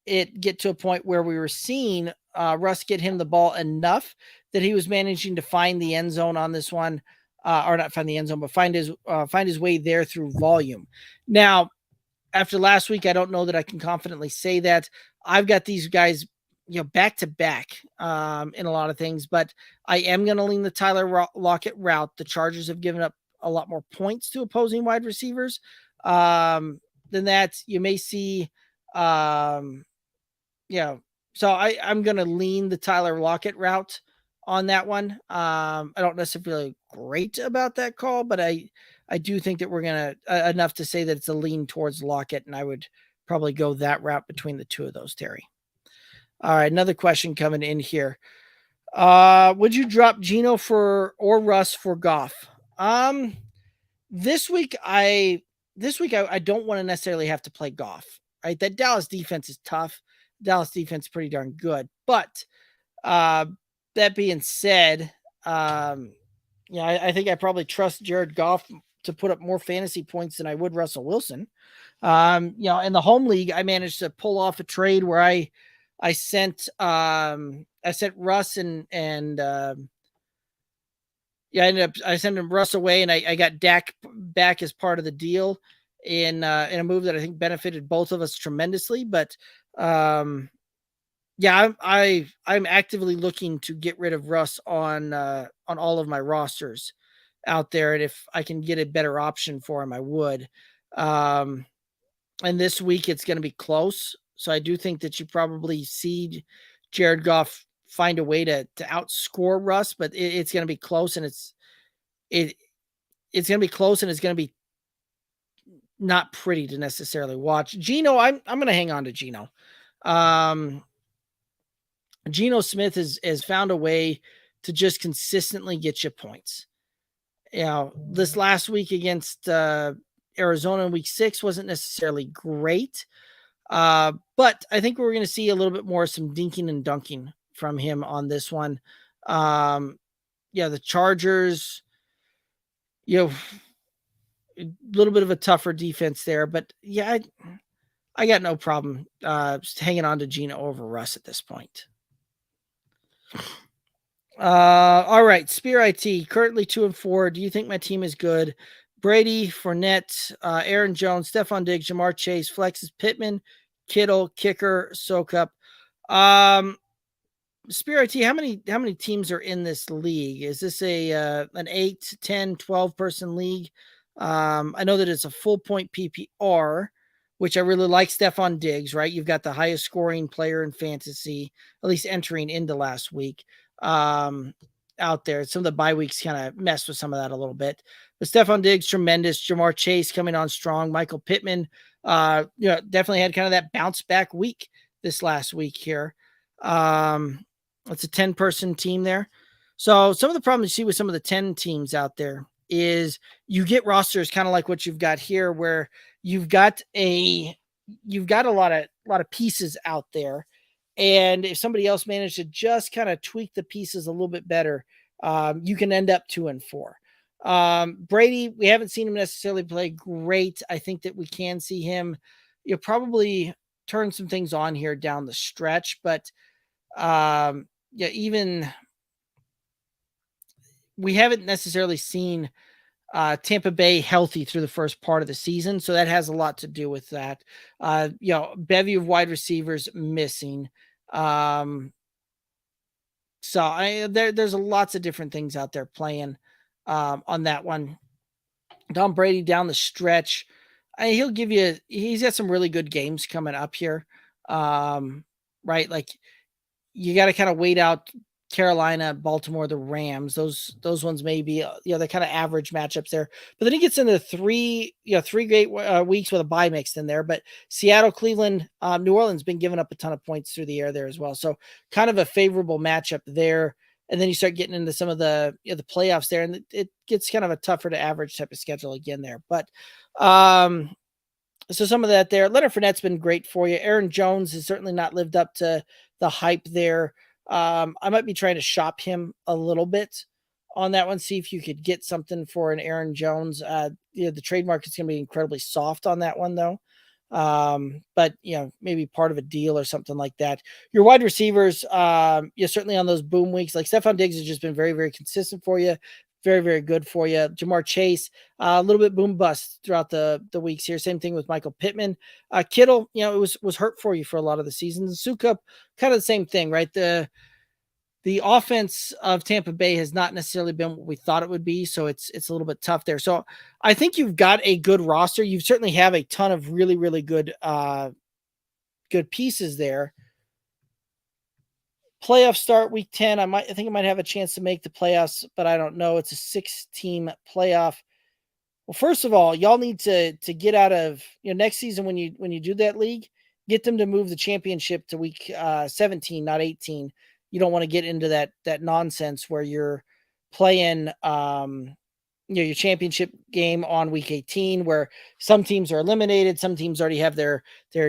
it get to a point where we were seeing Russ get him the ball enough that he was managing to find the end zone on this one, or not find the end zone, but find his way there through volume. Now, after last week, I don't know that I can confidently say that. I've got these guys, back to back in a lot of things, but I am going to lean the Tyler Lockett route. The Chargers have given up a lot more points to opposing wide receivers than that. You may see, so I'm going to lean the Tyler Lockett route on that one. I don't necessarily feel great about that call, but I do think that we're going to enough to say that it's a lean towards Lockett, and I would probably go that route between the two of those, Terry. All right, another question coming in here. Would you drop Geno or Russ for Goff? This week I don't want to necessarily have to play Goff, right? That Dallas defense is tough. Dallas defense is pretty darn good. But that being said, I think I probably trust Jared Goff to put up more fantasy points than I would Russell Wilson. In the home league, I managed to pull off a trade where I sent Russ I sent him Russ away, and I got Dak back as part of the deal in a move that I think benefited both of us tremendously. But I'm actively looking to get rid of Russ on all of my rosters out there, and if I can get a better option for him, I would. And this week it's going to be close, so I do think that you probably see Jared Goff find a way to outscore Russ, but it's going to be close, and it's going to be close, and it's going to be not pretty to necessarily watch. Geno, I'm going to hang on to Geno. Geno Smith has found a way to just consistently get you points. This last week against Arizona in week 6 wasn't necessarily great. But I think we're going to see a little bit more some dinking and dunking from him on this one. The Chargers, a little bit of a tougher defense there, but I got no problem just hanging on to Geno over Russ at this point. All right. Spear IT, currently 2-4. Do you think my team is good? Brady, Fournette, Aaron Jones, Stephon Diggs, Jamar Chase, flexes Pittman, Kittle, kicker, Sokup. Spear IT, how many teams are in this league? Is this an 8, 10, 12 person league? I know that it's a full point PPR, which I really like. Stephon Diggs, right? You've got the highest scoring player in fantasy, at least entering into last week. Out there, some of the bye weeks kind of messed with some of that a little bit. But Stephon Diggs, tremendous. Jamar Chase coming on strong. Michael Pittman, definitely had kind of that bounce back week this last week here. It's a 10-person team there. So some of the problems you see with some of the 10 teams out there is you get rosters kind of like what you've got here, where you've got a lot of pieces out there. And if somebody else managed to just kind of tweak the pieces a little bit better, you can end up 2-4. Brady, we haven't seen him necessarily play great. I think that we can see him, probably turn some things on here down the stretch, but even we haven't necessarily seen Tampa Bay healthy through the first part of the season. So that has a lot to do with that. Bevy of wide receivers missing. There's lots of different things out there playing on that one. Tom Brady down the stretch. He's got some really good games coming up here. Right? Like you got to kind of wait out Carolina, Baltimore, the Rams. Those ones may be, they're kind of average matchups there. But then he gets into three great weeks with a bye mixed in there. But Seattle, Cleveland, New Orleans been giving up a ton of points through the air there as well. So kind of a favorable matchup there. And then you start getting into some of the the playoffs there, and it gets kind of a tougher to average type of schedule again there. But so some of that there. Leonard Fournette's been great for you. Aaron Jones has certainly not lived up to the hype there. I might be trying to shop him a little bit on that one. See if you could get something for an Aaron Jones. The trade market's going to be incredibly soft on that one though. But maybe part of a deal or something like that. Your wide receivers, certainly on those boom weeks, like Stephon Diggs has just been very, very consistent for you. Very, very good for you. Jamar Chase, a little bit boom bust throughout the weeks here. Same thing with Michael Pittman. Kittle, it was hurt for you for a lot of the season. Sukup, kind of the same thing, right? The offense of Tampa Bay has not necessarily been what we thought it would be, so it's a little bit tough there. So I think you've got a good roster. You certainly have a ton of really, really good good pieces there. Playoff start week 10. I think I might have a chance to make the playoffs, but I don't know. It's a 6-team playoff. Well, first of all, y'all need to get out of next season when you do that league, get them to move the championship to week 17, not 18. You don't want to get into that nonsense where you're playing your championship game on week 18, where some teams are eliminated, some teams already have their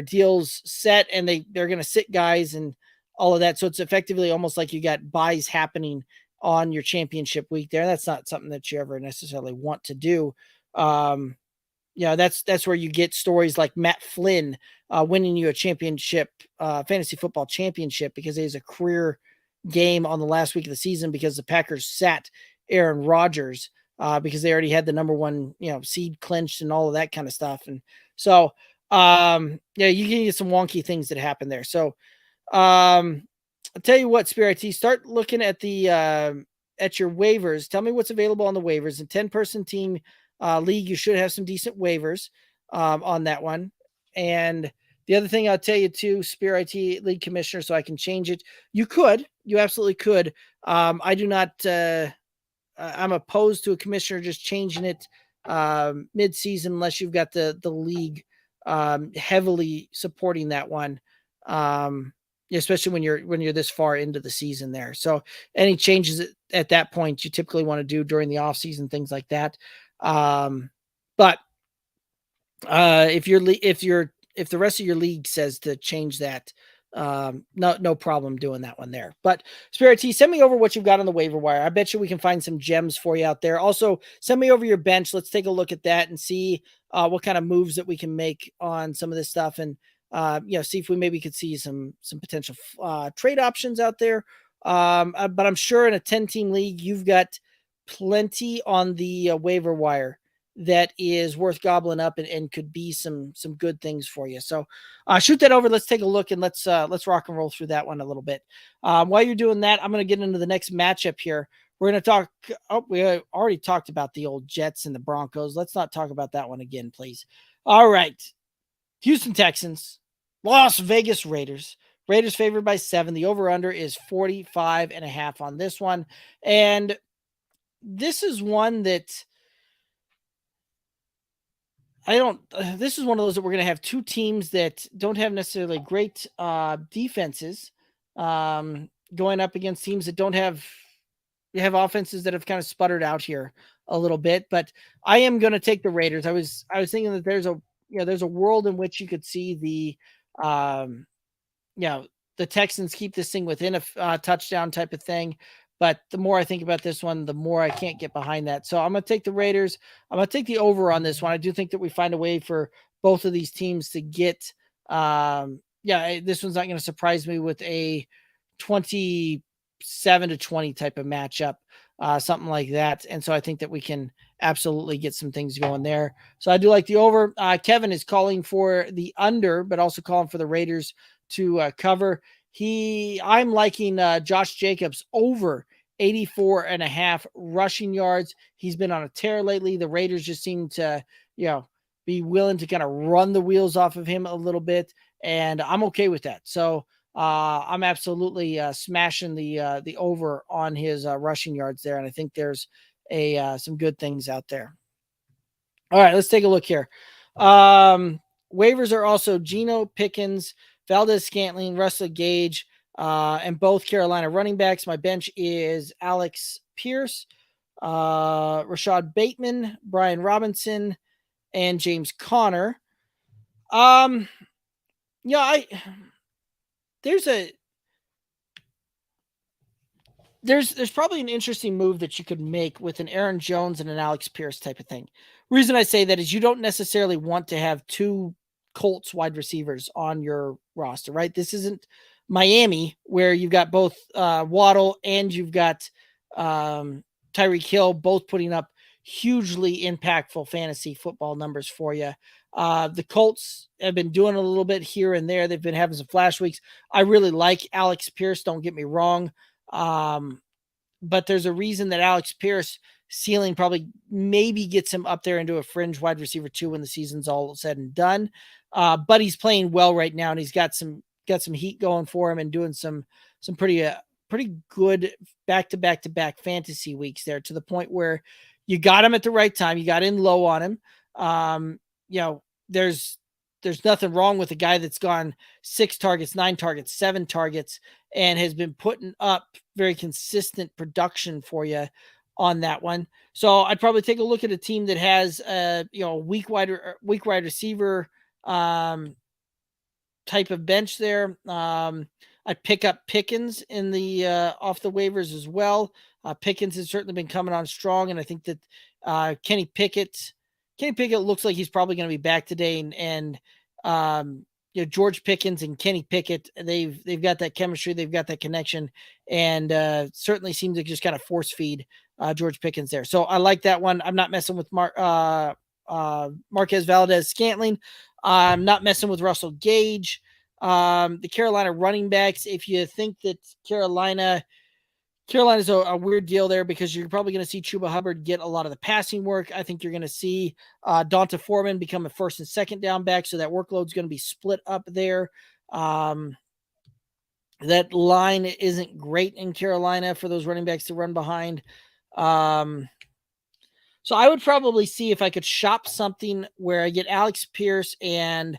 deals set, and they're going to sit guys and all of that. So it's effectively almost like you got buys happening on your championship week there. That's not something that you ever necessarily want to do. That's where you get stories like Matt Flynn winning you a championship, fantasy football championship, because he has a career game on the last week of the season because the Packers sat Aaron Rodgers because they already had the number one, seed clinched and all of that kind of stuff. And so, you can get some wonky things that happen there. So, I'll tell you what, Spirit T, start looking at the at your waivers. Tell me what's available on the waivers. In 10-person team league, you should have some decent waivers on that one. And the other thing I'll tell you too, Spirit IT league commissioner, so I can change it. You absolutely could. I do not. I'm opposed to a commissioner just changing it mid-season unless you've got the league heavily supporting that one. Especially when you're this far into the season there. So any changes at that point, you typically want to do during the off season, things like that. But if the rest of your league says to change that, no problem doing that one there. But Spirit T, send me over what you've got on the waiver wire. I bet you we can find some gems for you out there. Also, send me over your bench. Let's take a look at that and see what kind of moves that we can make on some of this stuff, and see if we maybe could see some potential trade options out there. But I'm sure in a 10-team league, you've got plenty on the waiver wire that is worth gobbling up and could be some good things for you. So shoot that over. Let's take a look and let's rock and roll through that one a little bit. While you're doing that, I'm going to get into the next matchup here. We're going to talk. Oh, we already talked about the old Jets and the Broncos. Let's not talk about that one again, please. All right. Houston Texans, Las Vegas Raiders. Raiders favored by 7. The over-under is 45.5 on this one. And this is one that this is one of those that we're going to have two teams that don't have necessarily great defenses going up against teams that don't have offenses that have kind of sputtered out here a little bit. But I am going to take the Raiders. I was thinking that there's a world in which you could see the Texans keep this thing within a touchdown type of thing. But the more I think about this one, the more I can't get behind that. So I'm going to take the Raiders. I'm going to take the over on this one. I do think that we find a way for both of these teams to get, this one's not going to surprise me with a 27-20 type of matchup, something like that. And so I think that we can absolutely get some things going there. So I do like the over. Kevin is calling for the under, but also calling for the Raiders to cover. I'm liking Josh Jacobs over 84.5 rushing yards. He's been on a tear lately. The Raiders just seem to, be willing to kind of run the wheels off of him a little bit. and I'm okay with that. So I'm absolutely smashing the over on his rushing yards there, and I think there's some good things out there. All right, let's take a look here. Waivers are also Geno Pickens, Valdez-Scantling, Russell Gage, and both Carolina running backs. My bench is Alex Pierce, Rashad Bateman, Brian Robinson, and James Conner. There's probably an interesting move that you could make with an Aaron Jones and an Alex Pierce type of thing. Reason I say that is you don't necessarily want to have two Colts wide receivers on your roster, right? This isn't Miami where you've got both Waddle and you've got Tyreek Hill both putting up hugely impactful fantasy football numbers for you. The Colts have been doing a little bit here and there. They've been having some flash weeks. I really like Alex Pierce. Don't get me wrong. But there's a reason that Alex Pierce ceiling probably maybe gets him up there into a fringe wide receiver 2 when the season's all said and done. But he's playing well right now, and he's got some heat going for him and doing some pretty good back-to-back fantasy weeks there, to the point where you got him at the right time. You got in low on him. There's nothing wrong with a guy that's gone 6 targets, 9 targets, 7 targets, and has been putting up very consistent production for you on that one. So I'd probably take a look at a team that has a weak wide receiver type of bench there. I'd pick up Pickens in the off the waivers as well. Pickens has certainly been coming on strong, and I think that Kenny Pickett looks like he's probably going to be back today, and George Pickens and Kenny Pickett, they've got that chemistry, they've got that connection, and certainly seems to just kind of force feed George Pickens there. So I like that one. I'm not messing with Marquez Valdez-Scantling. I'm not messing with Russell Gage. The Carolina running backs, if you think that Carolina's a weird deal there, because you're probably going to see Chuba Hubbard get a lot of the passing work. I think you're going to see Donta Foreman become a first and second down back, so that workload's going to be split up there. That line isn't great in Carolina for those running backs to run behind. So I would probably see if I could shop something where I get Alex Pierce and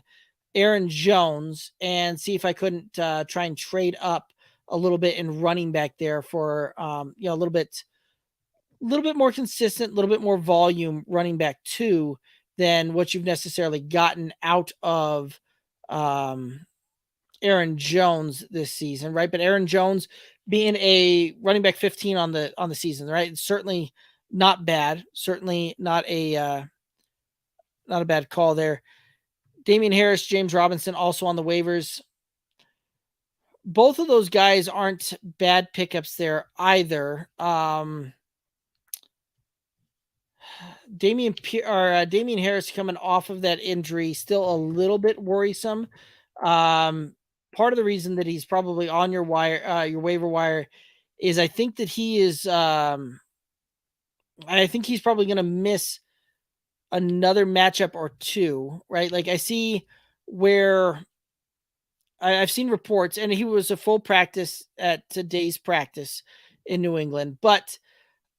Aaron Jones, and see if I couldn't try and trade up a little bit in running back there for a little bit more consistent, a little bit more volume running back 2 than what you've necessarily gotten out of Aaron Jones this season, right? But Aaron Jones being a running back 15 on the season, right? It's certainly not bad. Certainly not a bad call there. Damian Harris, James Robinson also on the waivers. Both of those guys aren't bad pickups there either. Damian Harris coming off of that injury, still a little bit worrisome. Part of the reason that he's probably on your waiver wire is I think that he is. I think he's probably going to miss another matchup or 2, right? Like I see where I've seen reports, and he was a full practice at today's practice in New England, but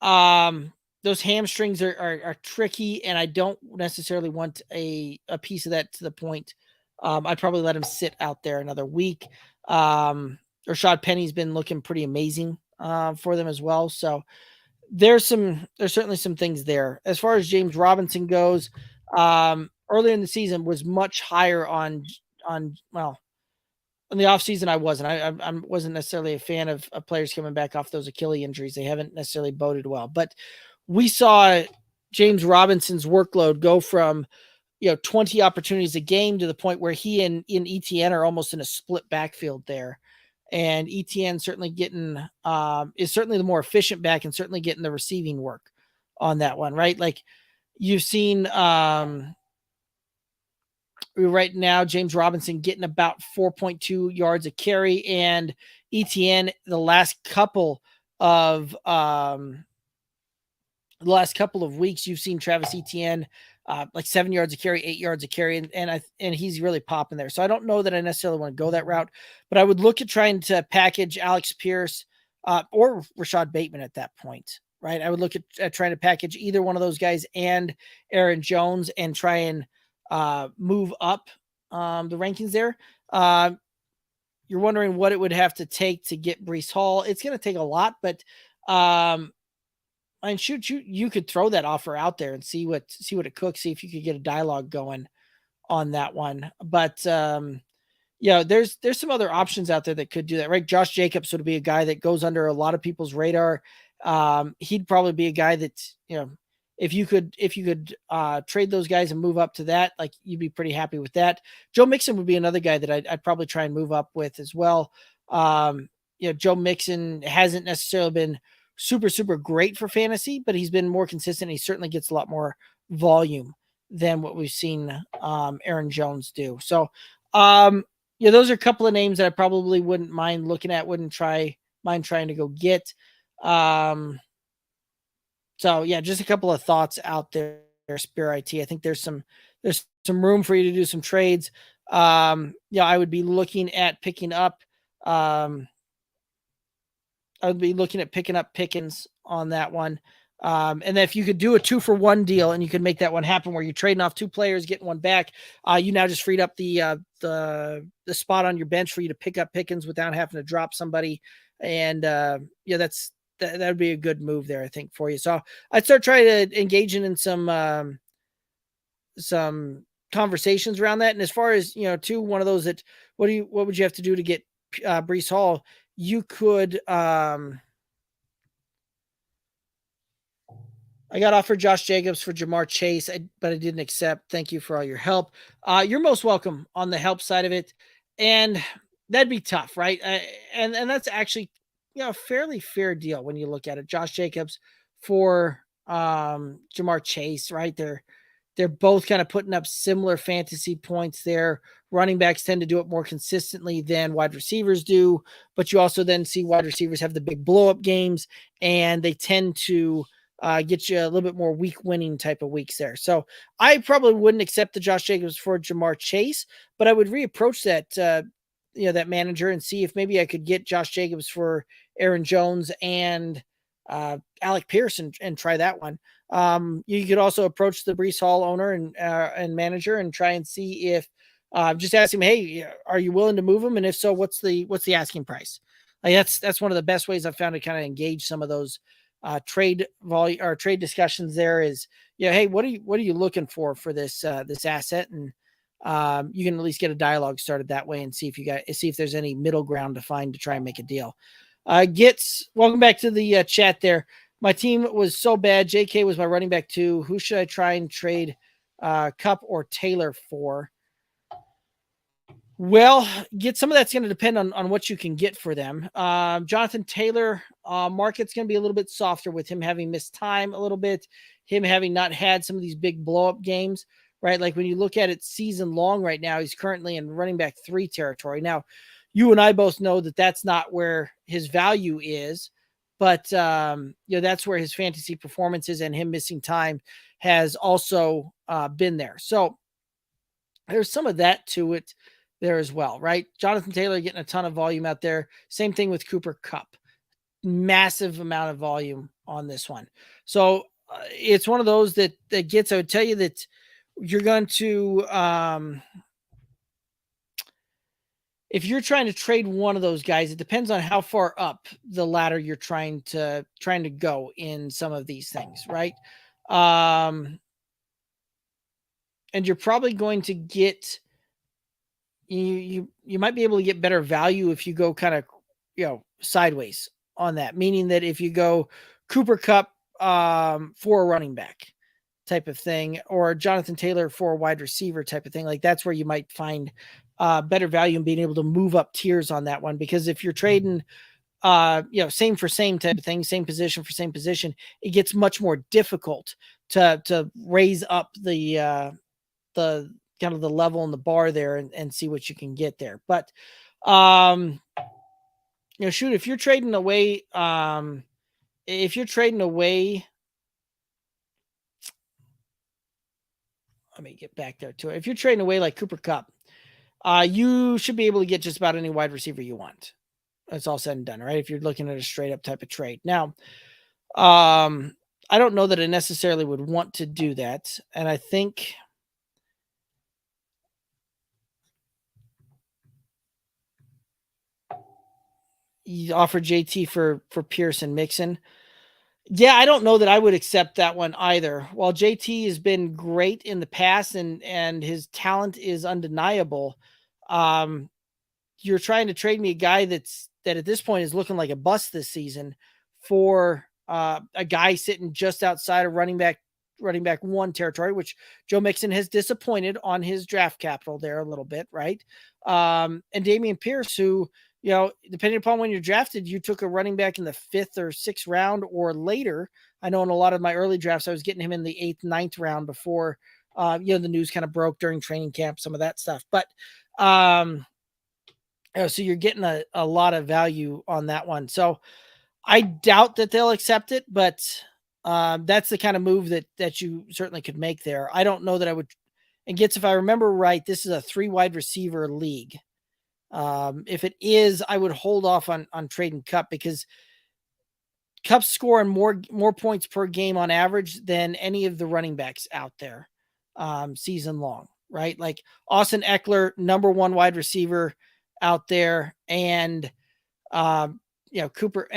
those hamstrings are tricky, and I don't necessarily want a piece of that, to the point. I'd probably let him sit out there another week. Rashad Penny's been looking pretty amazing for them as well. So there's certainly some things there. As far as James Robinson goes, earlier in the season was much higher in the offseason. I wasn't necessarily a fan of players coming back off those Achilles injuries. They haven't necessarily boded well, but we saw James Robinson's workload go from 20 opportunities a game to the point where he and ETN are almost in a split backfield there. And ETN certainly is certainly the more efficient back, and certainly getting the receiving work on that one, right? Like you've seen right now, James Robinson getting about 4.2 yards a carry, and ETN the last couple of weeks, you've seen Travis Etienne like 7 yards a carry, 8 yards a carry, and he's really popping there. So I don't know that I necessarily want to go that route, but I would look at trying to package Alex Pierce or Rashad Bateman at that point, right? I would look at trying to package either one of those guys and Aaron Jones and try and move up the rankings there. You're wondering what it would have to take to get Breece Hall. It's going to take a lot, but and shoot, you could throw that offer out there and see what it cooks. See if you could get a dialogue going on that one. But there's some other options out there that could do that, right? Josh Jacobs would be a guy that goes under a lot of people's radar. He'd probably be a guy that, if you could trade those guys and move up to that, like you'd be pretty happy with that. Joe Mixon would be another guy that I'd probably try and move up with as well. Joe Mixon hasn't necessarily been super, super great for fantasy, but he's been more consistent. He certainly gets a lot more volume than what we've seen Aaron Jones do. So, those are a couple of names that I probably wouldn't mind looking at, wouldn't mind trying to go get. Just a couple of thoughts out there, Spear IT. I think there's some room for you to do some trades. I would be looking at picking up picking up Pickens on that one. And then if you could do a 2-for-1 deal and you could make that one happen where you're trading off 2 players, getting one back, you now just freed up the spot on your bench for you to pick up Pickens without having to drop somebody. And that would be a good move there, I think, for you. So I'd start trying to engage in some conversations around that. And as far as, one of those that, what would you have to do to get Breece Hall? You could, I got offered Josh Jacobs for Jamar Chase, but I didn't accept. Thank you for all your help. You're most welcome on the help side of it. And that'd be tough, right? And that's actually, a fairly fair deal when you look at it. Josh Jacobs for Jamar Chase, right? They're both kind of putting up similar fantasy points there. Running backs tend to do it more consistently than wide receivers do, but you also then see wide receivers have the big blow-up games, and they tend to get you a little bit more week winning type of weeks there. So I probably wouldn't accept the Josh Jacobs for Jamar Chase, but I would reapproach that, that manager and see if maybe I could get Josh Jacobs for Aaron Jones and Alec Pierce and try that one. You could also approach the Breece Hall owner and manager and try and see if just ask him, hey, are you willing to move him? And if so, what's the asking price? Like that's one of the best ways I've found to kind of engage some of those trade volume or trade discussions there is, hey, what are you looking for this asset? And you can at least get a dialogue started that way and see if there's any middle ground to find to try and make a deal. Welcome back to the chat there. My team was so bad. JK was my running back too. Who should I try and trade Kupp or Taylor for? Well, some of that's going to depend on what you can get for them. Jonathan Taylor, market's going to be a little bit softer with him having missed time a little bit, him having not had some of these big blow-up games, right? Like when you look at it season long right now, he's currently in running back 3 territory. Now, you and I both know that that's not where his value is, but that's where his fantasy performance is, and him missing time has also been there. So there's some of that to it there as well, right? Jonathan Taylor getting a ton of volume out there. Same thing with Cooper Kupp. Massive amount of volume on this one. So it's one of those that gets, I would tell you that you're going to, if you're trying to trade one of those guys, it depends on how far up the ladder you're trying to go in some of these things, right? And you're probably going to get, you might be able to get better value if you go kind of, sideways on that, meaning that if you go Cooper Kupp for a running back type of thing, or Jonathan Taylor for a wide receiver type of thing, like that's where you might find better value in being able to move up tiers on that one. Because if you're trading, same for same type of thing, same position for same position, it gets much more difficult to raise up the kind of the level and the bar there and see what you can get there. But, if you're trading away, let me get back there to it. If you're trading away like Cooper Kupp, you should be able to get just about any wide receiver you want. That's all said and done, right? If you're looking at a straight up type of trade. Now, I don't know that I necessarily would want to do that. And I think you offer JT for Pierce and Mixon. Yeah, I don't know that I would accept that one either. While JT has been great in the past and his talent is undeniable, you're trying to trade me a guy that at this point is looking like a bust this season for a guy sitting just outside of running back one territory, which Joe Mixon has disappointed on his draft capital there a little bit, right? And Dameon Pierce, who, you know, depending upon when you're drafted, you took a running back in the 5th or 6th round or later. I know in a lot of my early drafts, I was getting him in the 8th, 9th round before, the news kind of broke during training camp, some of that stuff. But so you're getting a lot of value on that one. So I doubt that they'll accept it, but that's the kind of move that you certainly could make there. I don't know that I would. And if I remember right, this is a 3 wide receiver league. If it is, I would hold off on trading Kupp, because Kupp's scoring more points per game on average than any of the running backs out there season long, right? Like Austin Eckler, number 1 wide receiver out there, and Cooper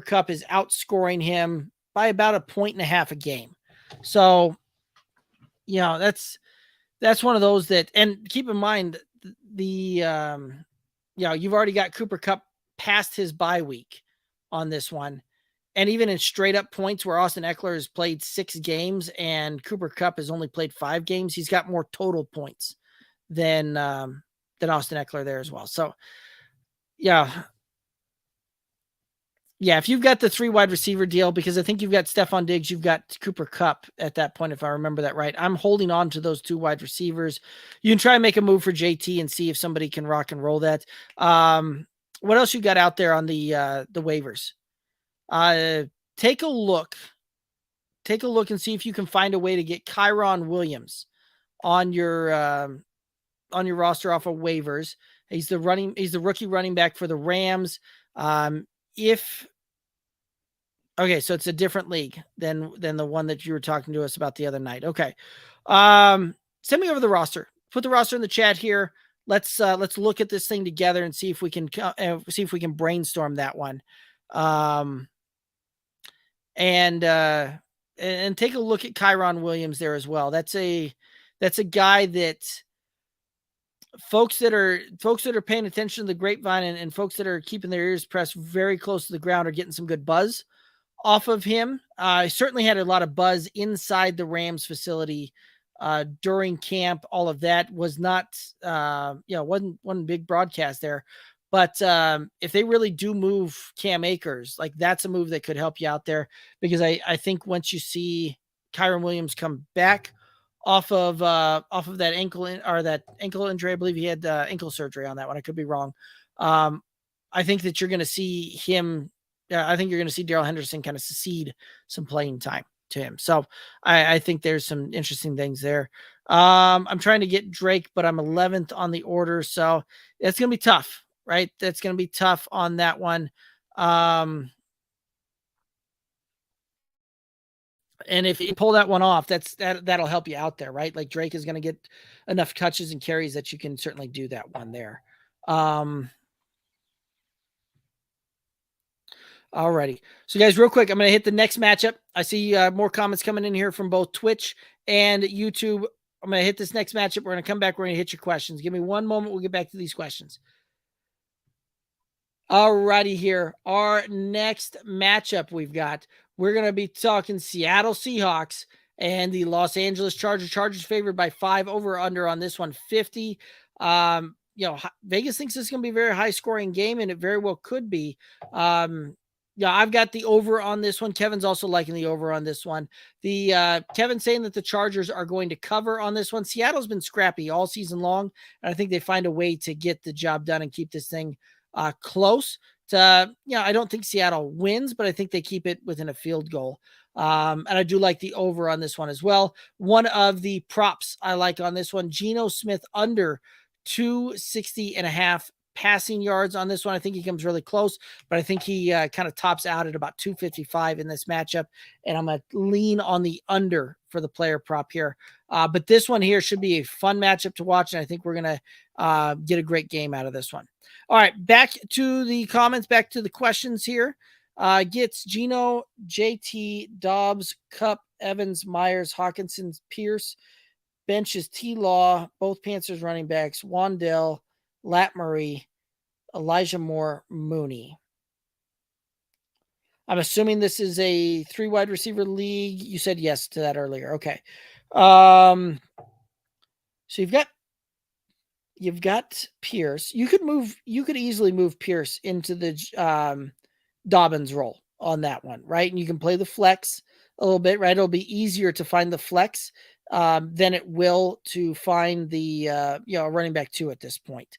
Kupp is outscoring him by about 1.5 a game. So, that's one of those that, and keep in mind you've already got Cooper Kupp past his bye week on this one. And even in straight up points where Austin Eckler has played 6 games and Cooper Kupp has only played 5 games, he's got more total points than Austin Eckler there as well. So if you've got the 3 wide receiver deal, because I think you've got Stephon Diggs, you've got Cooper Kupp at that point, if I remember that right, I'm holding on to those 2 wide receivers. You can try and make a move for JT and see if somebody can rock and roll that. What else you got out there on the waivers? Take a look and see if you can find a way to get Kyron Williams on your roster off of waivers. He's the rookie running back for the Rams. So it's a different league than the one that you were talking to us about the other night. Okay. Send me over the roster. Put the roster in the chat here. Let's look at this thing together and see if we can brainstorm that one. And take a look at Kyron Williams there as well. That's a guy that folks that are paying attention to the grapevine and folks that are keeping their ears pressed very close to the ground are getting some good buzz off of him. I certainly had a lot of buzz inside the Rams facility during camp. All of that was not, wasn't one big broadcast there. But if they really do move Cam Akers, like that's a move that could help you out there, because I think once you see Kyron Williams come back off of that ankle injury, I believe he had ankle surgery on that one. I could be wrong. I think that you're going to see him. I think you're going to see Darrell Henderson kind of cede some playing time to him. So I think there's some interesting things there. I'm trying to get Drake, but I'm 11th on the order. So it's going to be tough, right? That's going to be tough on that one. And if you pull that one off, that'll help you out there, right? Like Drake is going to get enough touches and carries that you can certainly do that one there. Alrighty. So guys, real quick, I'm going to hit the next matchup. I see more comments coming in here from both Twitch and YouTube. I'm going to hit this next matchup. We're going to come back. We're going to hit your questions. Give me one moment. We'll get back to these questions. Alrighty here. Our next matchup we're going to be talking Seattle Seahawks and the Los Angeles Chargers. Chargers favored by 5, over under on this one, 50. Vegas thinks this is going to be a very high scoring game, and it very well could be. I've got the over on this one. Kevin's also liking the over on this one. Kevin's saying that the Chargers are going to cover on this one. Seattle's been scrappy all season long, and I think they find a way to get the job done and keep this thing close. I don't think Seattle wins, but I think they keep it within a field goal. And I do like the over on this one as well. One of the props I like on this one, Geno Smith under 260.5 passing yards on this one. I think he comes really close, but I think he kind of tops out at about 255 in this matchup. And I'm going to lean on the under for the player prop here. But this one here should be a fun matchup to watch. And I think we're going to get a great game out of this one. All right, back to the comments, back to the questions here. Gets Geno, JT, Dobbs, Kupp, Evans, Myers, Hawkinson, Pierce. Benches T-Law, both Panthers running backs, Wandell, Lat Murray, Elijah Moore, Mooney. I'm assuming this is a 3 wide receiver league. You said yes to that earlier. Okay. So you've got Pierce. You could easily move Pierce into the Dobbins role on that one, right? And you can play the flex a little bit, right? It'll be easier to find the flex than it will to find the running back 2 at this point.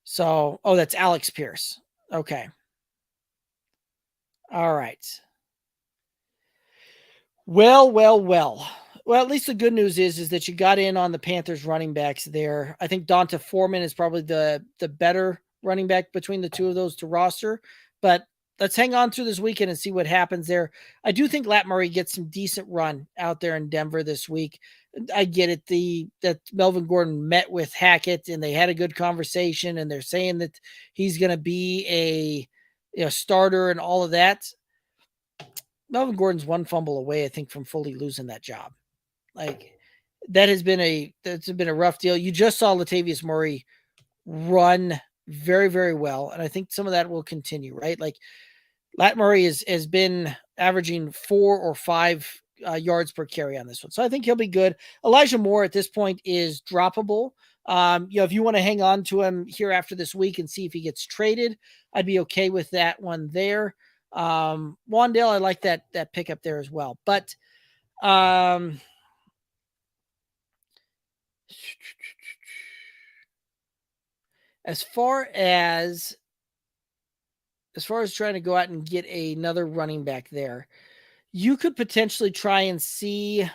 So, that's Alex Pierce. Okay. All right. Well, at least the good news is that you got in on the Panthers running backs there. I think Donta Foreman is probably the better running back between the two of those to roster, but let's hang on through this weekend and see what happens there. I do think Lat Murray gets some decent run out there in Denver this week. I get it. That Melvin Gordon met with Hackett and they had a good conversation and they're saying that he's going to be a starter and all of that. Melvin Gordon's one fumble away, I think, from fully losing that job. Like that's been a rough deal. You just saw Latavius Murray run very, very well. And I think some of that will continue, right? Like Lat Murray has been averaging 4 or 5 yards per carry on this one. So I think he'll be good. Elijah Moore at this point is droppable. If you want to hang on to him here after this week and see if he gets traded, I'd be okay with that one there. Wandale, I like that pickup there as well. But as far as trying to go out and get another running back there, you could potentially try and see.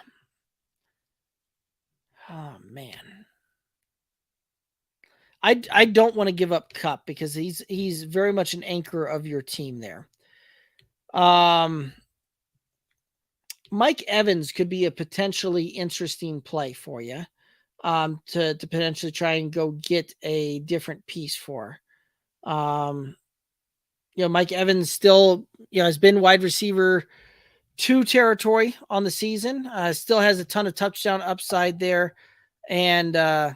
Oh man, I don't want to give up Kupp because he's very much an anchor of your team there. Mike Evans could be a potentially interesting play for you. To potentially try and go get a different piece for. Mike Evans still, has been wide receiver 2 territory on the season. Still has a ton of touchdown upside there. And my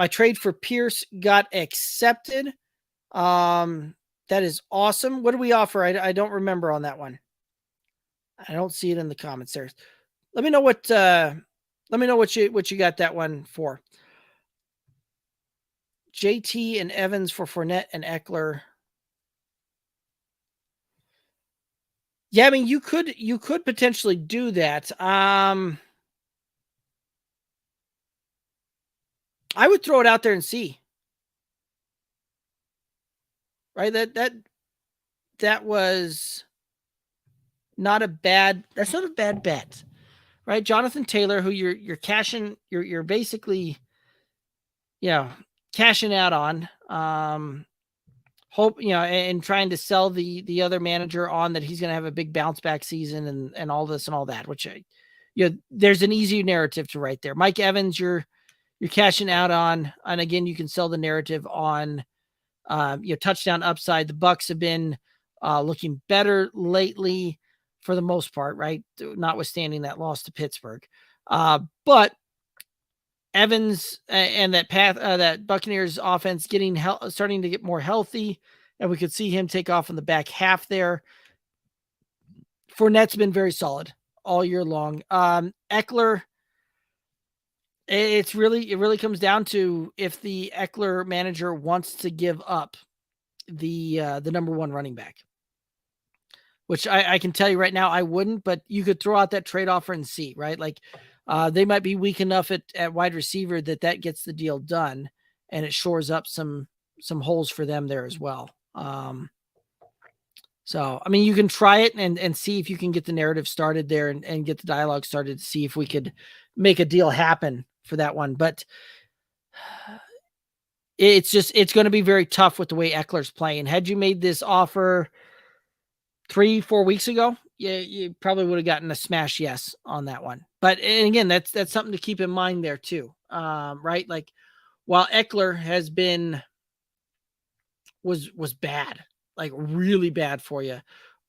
trade for Pierce got accepted. That is awesome. What do we offer? I don't remember on that one. I don't see it in the comments there. Let me know what you got that one for. JT and Evans for Fournette and Eckler. Yeah, I mean you could potentially do that. I would throw it out there and see. Right? That was not a bad. That's not a bad bet. Right? Jonathan Taylor, who you're cashing, you're basically cashing out on. Hope, and trying to sell the other manager on that he's going to have a big bounce back season and all this and all that, which there's an easy narrative to write there. Mike Evans, you're cashing out on, and again, you can sell the narrative on touchdown upside. The Bucs have been looking better lately for the most part, right? Notwithstanding that loss to Pittsburgh. But Evans and that Buccaneers offense starting to get more healthy, and we could see him take off in the back half there. Fournette's been very solid all year long. Eckler, it really comes down to if the Eckler manager wants to give up the number 1 running back, which I can tell you right now I wouldn't, but you could throw out that trade offer and see, right? Like they might be weak enough at wide receiver that gets the deal done, and it shores up some holes for them there as well. So, I mean, you can try it and see if you can get the narrative started there and get the dialogue started to see if we could make a deal happen for that one. But it's going to be very tough with the way Eckler's playing. Had you made this offer 3-4 weeks ago, you probably would have gotten a smash yes on that one. But and again, that's something to keep in mind there too. Right? Like while Eckler was bad, like really bad for you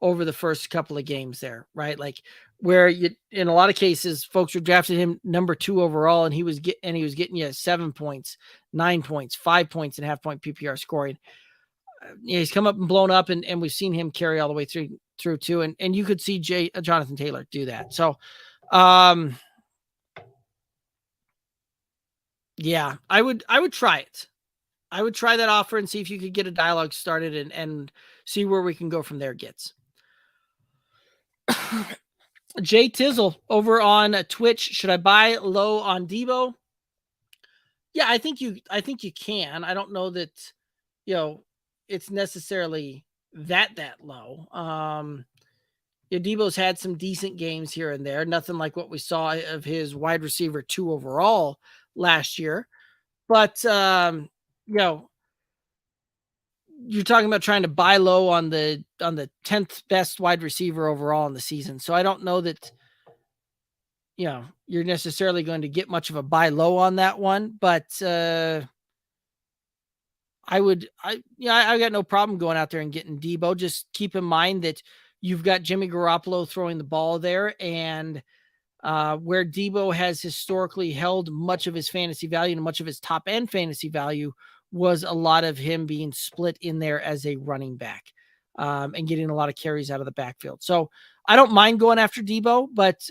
over the first couple of games there, right? Like where you, in a lot of cases, folks were drafted him number 2 overall, and he was getting you 7 points, 9 points, 5 points, and half point PPR scoring. He's come up and blown up, and we've seen him carry all the way through too. And you could see Jonathan Taylor do that. So, yeah, I would try it. I would try that offer and see if you could get a dialogue started and see where we can go from there, Gets. Jay Tizzle over on Twitch. Should I buy low on Debo? Yeah, I think you can. I don't know that, it's necessarily that low. Debo's had some decent games here and there. Nothing like what we saw of his wide receiver 2 overall last year. But, you're talking about trying to buy low on the 10th best wide receiver overall in the season. So I don't know that, you're necessarily going to get much of a buy low on that one, but I got no problem going out there and getting Debo. Just keep in mind that you've got Jimmy Garoppolo throwing the ball there, and where Debo has historically held much of his fantasy value and much of his top end fantasy value was a lot of him being split in there as a running back and getting a lot of carries out of the backfield. So I don't mind going after Debo, but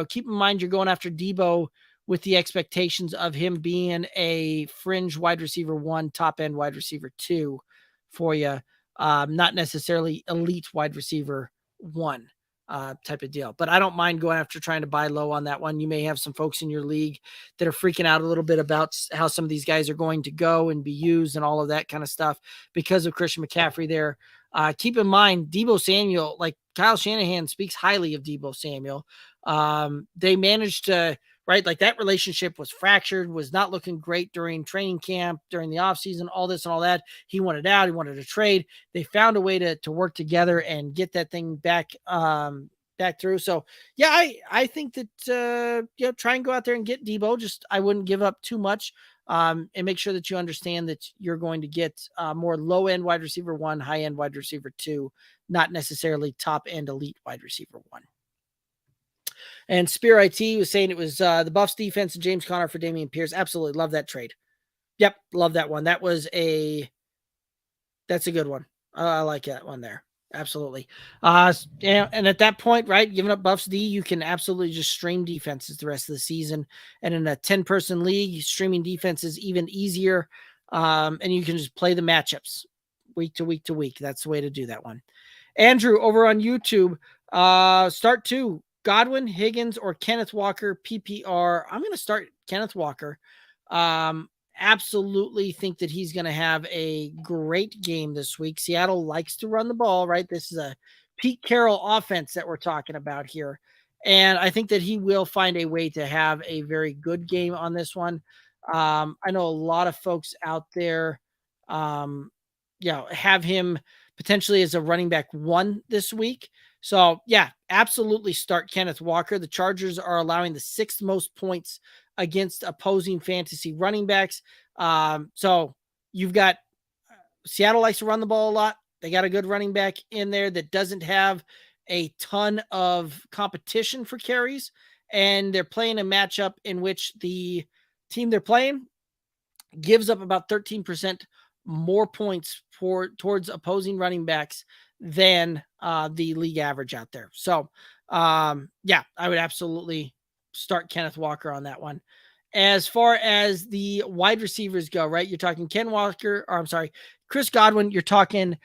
keep in mind you're going after Debo with the expectations of him being a fringe wide receiver 1, top end wide receiver 2 for you, not necessarily elite wide receiver 1. Type of deal. But I don't mind going after trying to buy low on that one. You may have some folks in your league that are freaking out a little bit about how some of these guys are going to go and be used and all of that kind of stuff because of Christian McCaffrey there. Keep in mind, Deebo Samuel, like Kyle Shanahan speaks highly of Deebo Samuel. They managed to, right? Like that relationship was fractured, was not looking great during training camp, during the offseason, all this and all that. He wanted out. He wanted to trade. They found a way to work together and get that thing back through. So, yeah, I think that, try and go out there and get Debo. Just I wouldn't give up too much and make sure that you understand that you're going to get more low-end wide receiver 1, high-end wide receiver 2, not necessarily top-end elite wide receiver 1. And Spear IT was saying it was the Buffs defense and James Conner for Dameon Pierce. Absolutely. Love that trade. Yep. Love that one. That's a good one. I like that one there. Absolutely. And at that point, right, giving up Buffs D, you can absolutely just stream defenses the rest of the season. And in a 10-person league, streaming defense is even easier. And you can just play the matchups week to week to week. That's the way to do that one. Andrew over on YouTube, start 2. Godwin, Higgins, or Kenneth Walker, PPR. I'm going to start Kenneth Walker. Absolutely think that he's going to have a great game this week. Seattle likes to run the ball, right? This is a Pete Carroll offense that we're talking about here. And I think that he will find a way to have a very good game on this one. I know a lot of folks out there, have him potentially as a running back 1 this week. So, yeah, absolutely start Kenneth Walker. The Chargers are allowing the 6th most points against opposing fantasy running backs. So you've got Seattle likes to run the ball a lot. They got a good running back in there that doesn't have a ton of competition for carries. And they're playing a matchup in which the team they're playing gives up about 13% more points towards opposing running backs than the league average out there. So, I would absolutely start Kenneth Walker on that one. As far as the wide receivers go, right, you're talking Chris Godwin, you're talking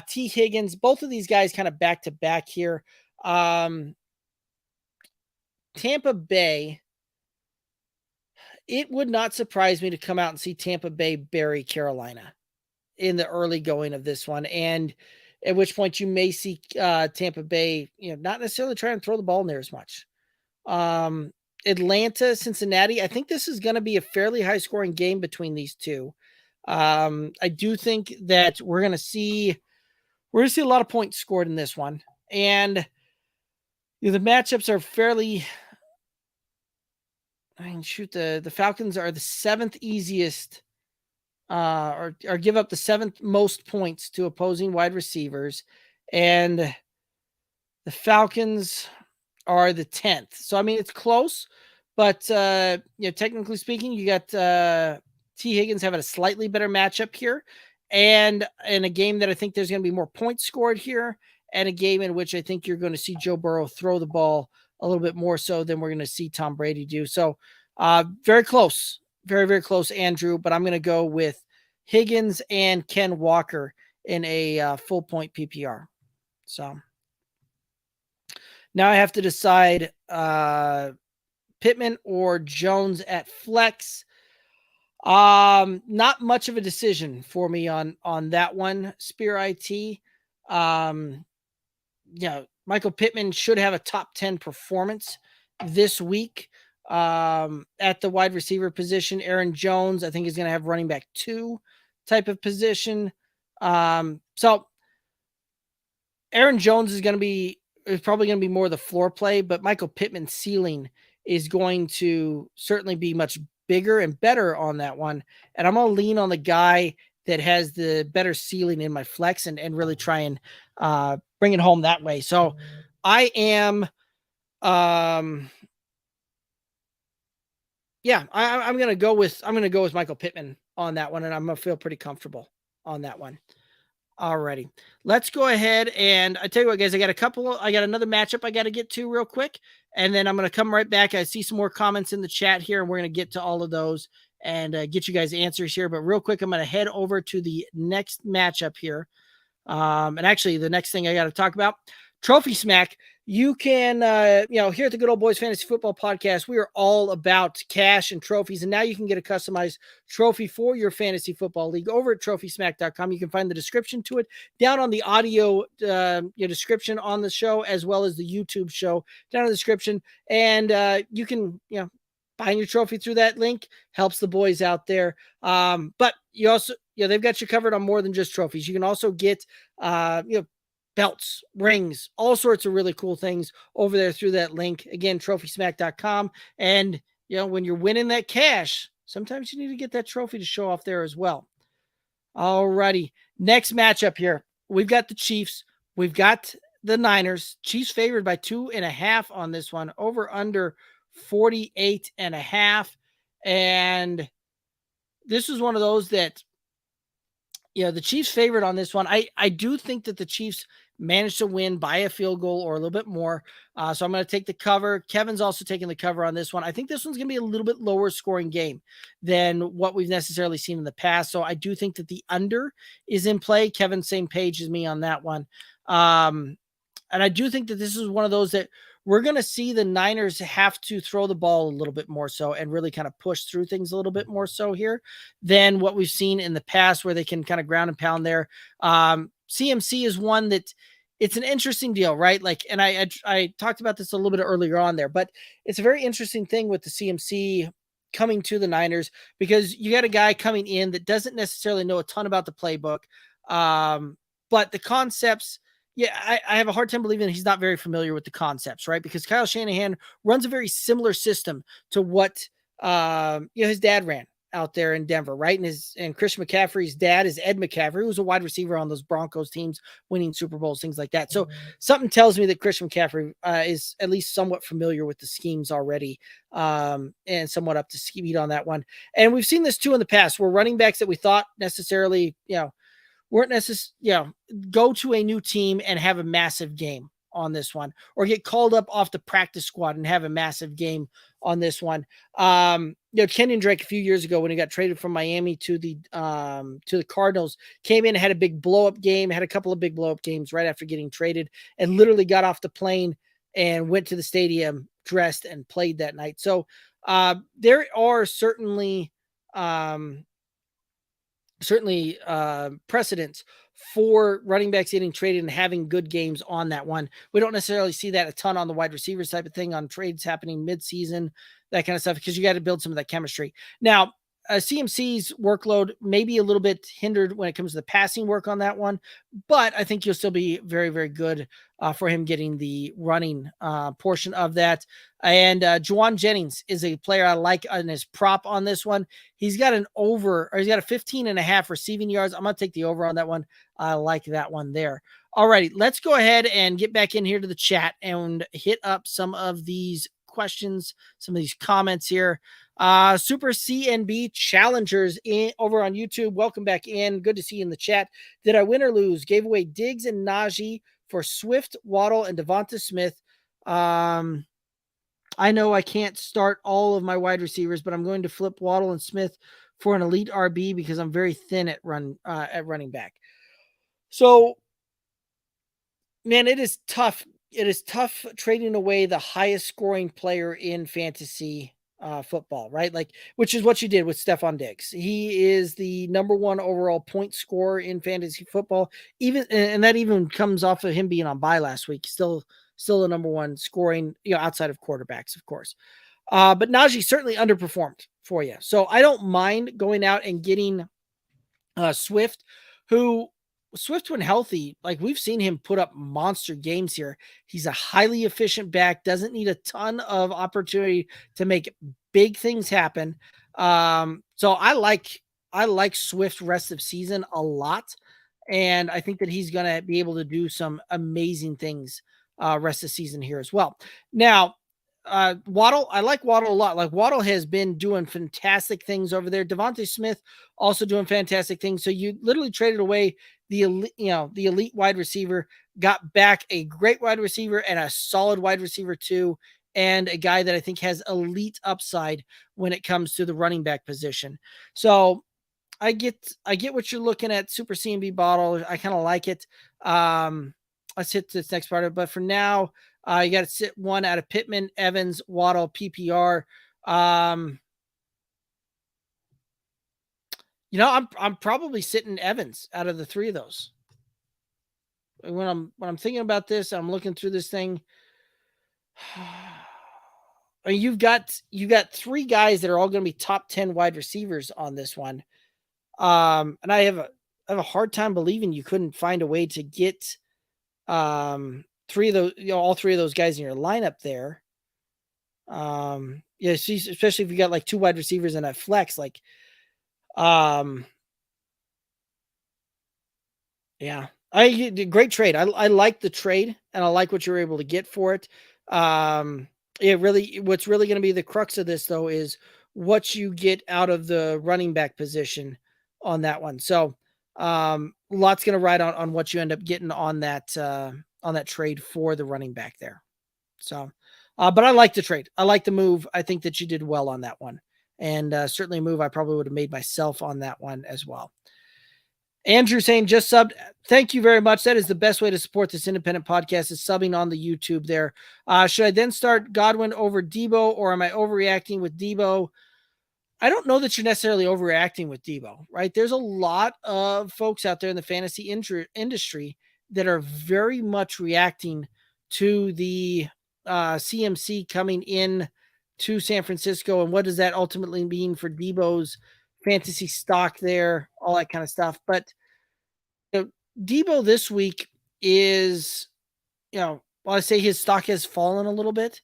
T. Higgins, both of these guys kind of back to back here. Tampa Bay, it would not surprise me to come out and see Tampa Bay bury Carolina in the early going of this one. And at which point you may see Tampa Bay, not necessarily trying to throw the ball in there as much. Atlanta, Cincinnati, I think this is going to be a fairly high scoring game between these two. I do think that we're going to see a lot of points scored in this one. And the matchups are fairly, the Falcons are the seventh easiest or give up the seventh most points to opposing wide receivers. And the Falcons are the 10th. So, I mean, it's close, but, technically speaking, you got T. Higgins having a slightly better matchup here, and in a game that I think there's going to be more points scored here, and a game in which I think you're going to see Joe Burrow throw the ball a little bit more so than we're going to see Tom Brady do. So, very close, very, very close, Andrew, but I'm going to go with Higgins and Ken Walker in a full point PPR. So now I have to decide Pittman or Jones at flex. Not much of a decision for me on that one, Spear IT. Michael Pittman should have a top 10 performance this week at the wide receiver position. Aaron Jones, I think, is going to have running back 2 type of position. So Aaron Jones is probably going to be more the floor play, but Michael Pittman's ceiling is going to certainly be much bigger and better on that one. And I'm going to lean on the guy that has the better ceiling in my flex and really try and bring it home that way. So I am, I'm going to go with Michael Pittman on that one. And I'm going to feel pretty comfortable on that one. Alrighty, let's go ahead. And I tell you what, guys, I got another matchup I got to get to real quick. And then I'm going to come right back. I see some more comments in the chat here, and we're going to get to all of those and get you guys answers here. But real quick, I'm going to head over to the next matchup here. And actually, the next thing I got to talk about, Trophy Smack. You can, here at the Good Old Boys Fantasy Football Podcast, we are all about cash and trophies. And now you can get a customized trophy for your fantasy football league over at trophysmack.com. You can find the description to it down on the audio description on the show, as well as the YouTube show down in the description. And you can, buying your trophy through that link helps the boys out there. But you also, they've got you covered on more than just trophies. You can also get, belts, rings, all sorts of really cool things over there through that link. Again, trophysmack.com. And, when you're winning that cash, sometimes you need to get that trophy to show off there as well. Alrighty. Next matchup here. We've got the Chiefs. We've got the Niners. Chiefs favored by 2.5 on this one, over under 48.5. And this is one of those that, the Chiefs favored on this one. I do think that the Chiefs managed to win by a field goal or a little bit more. So I'm going to take the cover. Kevin's also taking the cover on this one. I think this one's going to be a little bit lower scoring game than what we've necessarily seen in the past. So I do think that the under is in play. Kevin's same page as me on that one. And I do think that this is one of those that we're going to see the Niners have to throw the ball a little bit more so and really kind of push through things a little bit more so here than what we've seen in the past, where they can kind of ground and pound there. CMC is one that it's an interesting deal, right? Like, and I talked about this a little bit earlier on there, but it's a very interesting thing with the CMC coming to the Niners, because you got a guy coming in that doesn't necessarily know a ton about the playbook. But the concepts, I have a hard time believing he's not very familiar with the concepts, right? Because Kyle Shanahan runs a very similar system to what his dad ran out there in Denver, right? And Christian McCaffrey's dad is Ed McCaffrey, who was a wide receiver on those Broncos teams, winning Super Bowls, things like that. So something tells me that Christian McCaffrey is at least somewhat familiar with the schemes already, and somewhat up to speed on that one. And we've seen this too in the past, where running backs that we thought necessarily, weren't necessarily, go to a new team and have a massive game on this one, or get called up off the practice squad and have a massive game on this one. Kenyon Drake a few years ago, when he got traded from Miami to the Cardinals, came in and had a big blow up game, had a couple of big blow up games right after getting traded, and literally got off the plane and went to the stadium dressed and played that night. So there are certainly certainly precedents for running backs getting traded and having good games on that one. We don't necessarily see that a ton on the wide receivers type of thing, on trades happening mid-season, that kind of stuff, because you got to build some of that chemistry. Now, CMC's workload may be a little bit hindered when it comes to the passing work on that one, but I think you'll still be very, very good for him getting the running portion of that. And Juwan Jennings is a player I like on his prop on this one. He's got he's got a 15.5 receiving yards. I'm going to take the over on that one. I like that one there. All righty, let's go ahead and get back in here to the chat and hit up some of these questions, some of these comments here. Super CNB Challengers over on YouTube. Welcome back in. Good to see you in the chat. Did I win or lose? Gave away Diggs and Najee for Swift, Waddle, and Devonta Smith. I know I can't start all of my wide receivers, but I'm going to flip Waddle and Smith for an elite RB because I'm very thin at running back. So, man, it is tough. It is tough trading away the highest scoring player in fantasy football, right? Like, which is what you did with Stephon Diggs. He is the number one overall point scorer in fantasy football. And that even comes off of him being on bye last week. Still the number one scoring, outside of quarterbacks, of course. But Najee certainly underperformed for you. So I don't mind going out and getting Swift, when healthy, like we've seen him put up monster games here. He's a highly efficient back, doesn't need a ton of opportunity to make big things happen. So I like Swift rest of season a lot. And I think that he's going to be able to do some amazing things rest of season here as well. Now, Waddle, I like Waddle a lot. Like, Waddle has been doing fantastic things over there. Devonta Smith also doing fantastic things. So you literally traded away the elite wide receiver, got back a great wide receiver and a solid wide receiver too, and a guy that I think has elite upside when it comes to the running back position. So I get what you're looking at, Super CMB Bottle. I kind of like it. Let's hit this next part of it. But for now, you got to sit one out of Pittman, Evans, Waddle, PPR. I'm probably sitting Evans out of the three of those. When I'm thinking about this, I'm looking through this thing. I mean, you've got three guys that are all going to be top 10 wide receivers on this one. And I have a hard time believing you couldn't find a way to get three of those, all three of those guys in your lineup there. Especially if you got like two wide receivers and a flex, like, yeah, great trade. I like the trade and I like what you're able to get for it. What's really going to be the crux of this though is what you get out of the running back position on that one. So, lots going to ride on what you end up getting on that trade for the running back there. So, but I like the trade. I like the move. I think that you did well on that one, and certainly a move I probably would have made myself on that one as well. Andrew saying just subbed. Thank you very much. That is the best way to support this independent podcast, is subbing on the YouTube there. Should I then start Godwin over Debo, or am I overreacting with Debo? I don't know that you're necessarily overreacting with Debo, right? There's a lot of folks out there in the fantasy industry that are very much reacting to the CMC coming in to San Francisco, and what does that ultimately mean for Debo's fantasy stock there, all that kind of stuff. But Debo this week is, while I say his stock has fallen a little bit,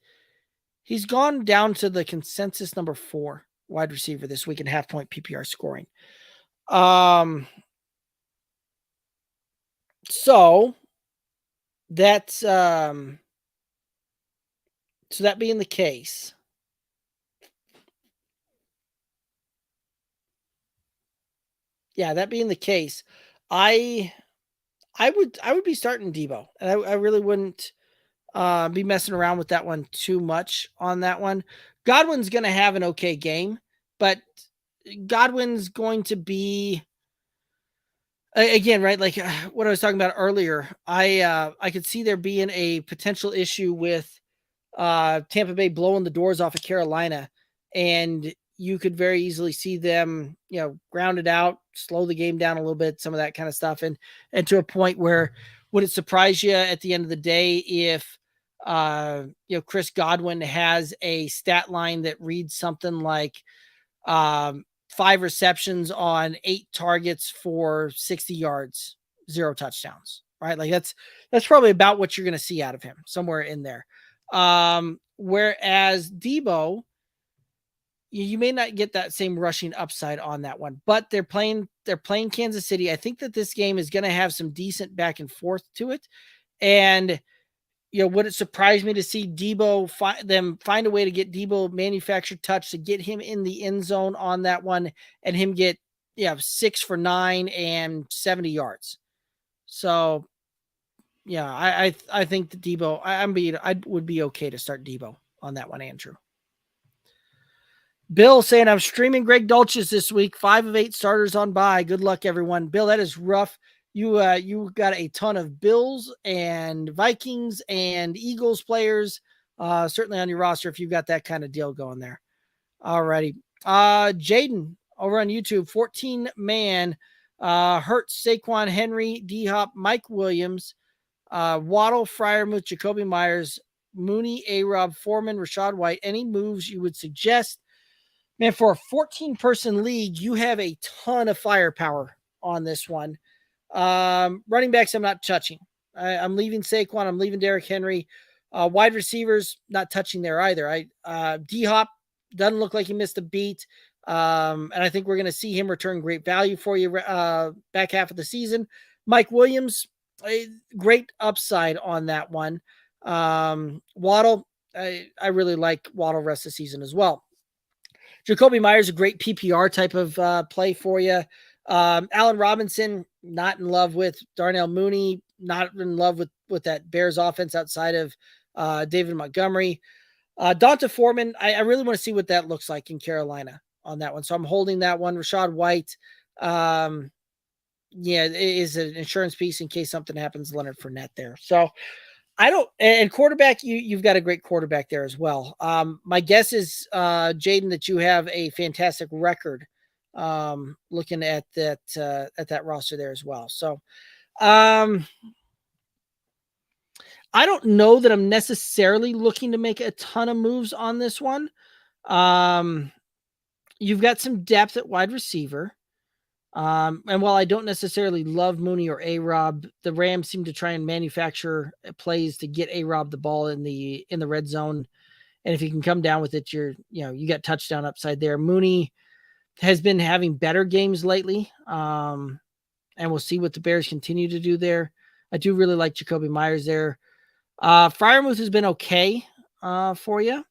he's gone down to the consensus number 4 wide receiver this week in half-point PPR scoring. So that's so that being the case, I would be starting Debo, and I really wouldn't be messing around with that one too much on that one. Godwin's going to have an okay game, but Godwin's going to be, again, right, like what I was talking about earlier, I could see there being a potential issue with Tampa Bay blowing the doors off of Carolina, and you could very easily see them, grounded out, slow the game down a little bit, some of that kind of stuff. And to a point where would it surprise you at the end of the day if, Chris Godwin has a stat line that reads something like 5 receptions on 8 targets for 60 yards, 0 touchdowns, right? Like that's probably about what you're going to see out of him, somewhere in there. Whereas Debo, you may not get that same rushing upside on that one, but they're playing Kansas City. I think that this game is going to have some decent back and forth to it. And, would it surprise me to see Debo find a way to get Debo manufactured touch to get him in the end zone on that one and him get 6 for 9 and 70 yards. So I think the Debo, I would be okay to start Debo on that one, Andrew. Bill saying I'm streaming Greg Dulcich this week. 5 of 8 starters on bye. Good luck, everyone. Bill, that is rough. You got a ton of Bills and Vikings and Eagles players, certainly on your roster if you've got that kind of deal going there. Alrighty. Jaden over on YouTube, 14-man, Hurts, Saquon, Henry, D-Hop, Mike Williams, Waddle, Freiermuth, Jacoby Myers, Mooney, A-Rob, Foreman, Rashad White. Any moves you would suggest? Man, for a 14-person league, you have a ton of firepower on this one. Running backs, I'm not touching. I'm leaving Saquon. I'm leaving Derrick Henry. Wide receivers, not touching there either. D-Hop doesn't look like he missed a beat. And I think we're going to see him return great value for you back half of the season. Mike Williams, a great upside on that one. Waddle, I really like Waddle rest of the season as well. Jacoby Myers, a great PPR type of play for you. Allen Robinson, not in love with. Darnell Mooney, not in love with that Bears offense outside of David Montgomery. Donta Foreman, I really want to see what that looks like in Carolina on that one. So I'm holding that one. Rashad White, it is an insurance piece in case something happens to Leonard Fournette there. So and quarterback, you've got a great quarterback there as well. My guess is, Jaden, that you have a fantastic record looking at that roster there as well. So I don't know that I'm necessarily looking to make a ton of moves on this one. You've got some depth at wide receiver. And while I don't necessarily love Mooney or A-Rob, the Rams seem to try and manufacture plays to get A-Rob the ball in the red zone. And if you can come down with it, you got touchdown upside there. Mooney has been having better games lately. And we'll see what the Bears continue to do there. I do really like Jacoby Myers there. Freiermuth has been okay for you,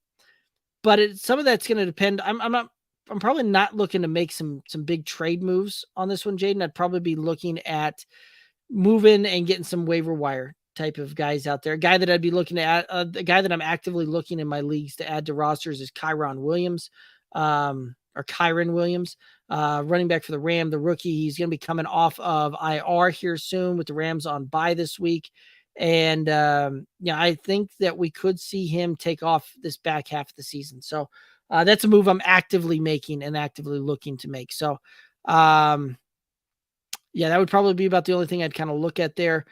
but some of that's going to depend. I'm probably not looking to make some big trade moves on this one, Jaden. I'd probably be looking at moving and getting some waiver wire type of guys out there. A guy that I'd be looking at, a guy that I'm actively looking in my leagues to add to rosters is Kyron Williams, running back for the Ram, the rookie. He's going to be coming off of IR here soon with the Rams on bye this week. And I think that we could see him take off this back half of the season. So that's a move I'm actively making and actively looking to make. So that would probably be about the only thing I'd kind of look at there.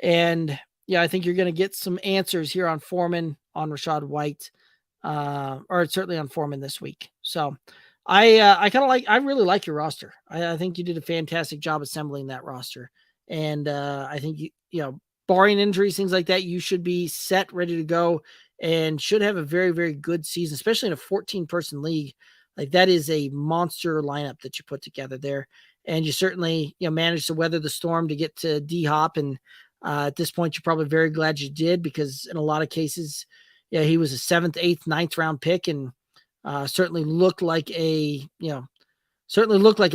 And I think you're going to get some answers here on Foreman, on Rashad White, or certainly on Foreman this week. So I really like your roster. I think you did a fantastic job assembling that roster. And I think barring injuries, things like that, you should be set, ready to go, and should have a very, very good season, especially in a 14-person league. Like, that is a monster lineup that you put together there. And you certainly, managed to weather the storm to get to D-Hop. And at this point, you're probably very glad you did, because in a lot of cases, he was a 7th, 8th, 9th round pick, and certainly looked like a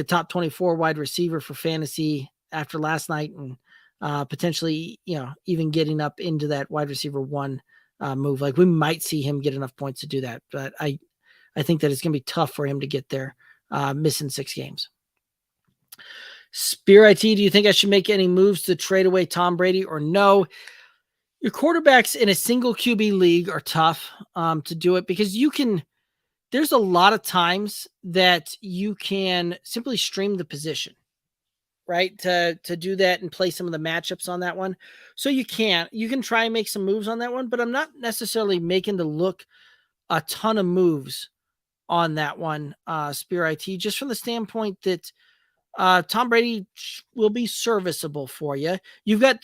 top 24 wide receiver for fantasy after last night, and potentially, even getting up into that wide receiver 1 move. Like, we might see him get enough points to do that, but I think that it's going to be tough for him to get there, missing 6 games. Spear IT, do you think I should make any moves to trade away Tom Brady or no? Your quarterbacks in a single QB league are tough to do it, because there's a lot of times that you can simply stream the position. right? To do that and play some of the matchups on that one. So you can try and make some moves on that one, but I'm not necessarily making to look a ton of moves on that one, Spear IT, just from the standpoint that Tom Brady will be serviceable for you. You've got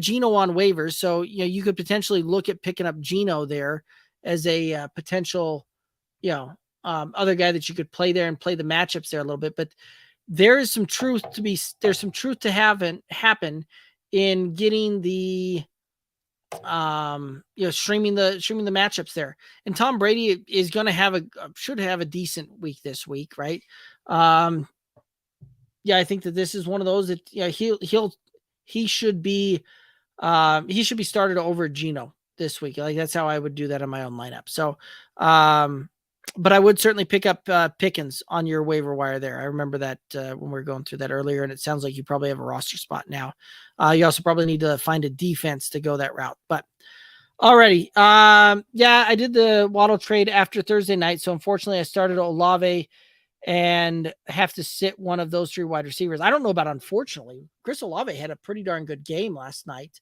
Geno on waivers, so you could potentially look at picking up Geno there as a potential, other guy that you could play there and play the matchups there a little bit. But there's some truth to happen in getting the streaming the matchups there. And Tom Brady is going to should have a decent week this week, right? I think that this is one of those that he should be started over Geno this week. Like, that's how I would do that in my own lineup. So, but I would certainly pick up Pickens on your waiver wire there. I remember that when we were going through that earlier, and it sounds like you probably have a roster spot now. You also probably need to find a defense to go that route. But alrighty, I did the Waddle trade after Thursday night, so unfortunately I started Olave and have to sit one of those 3 wide receivers. I don't know about unfortunately. Chris Olave had a pretty darn good game last night.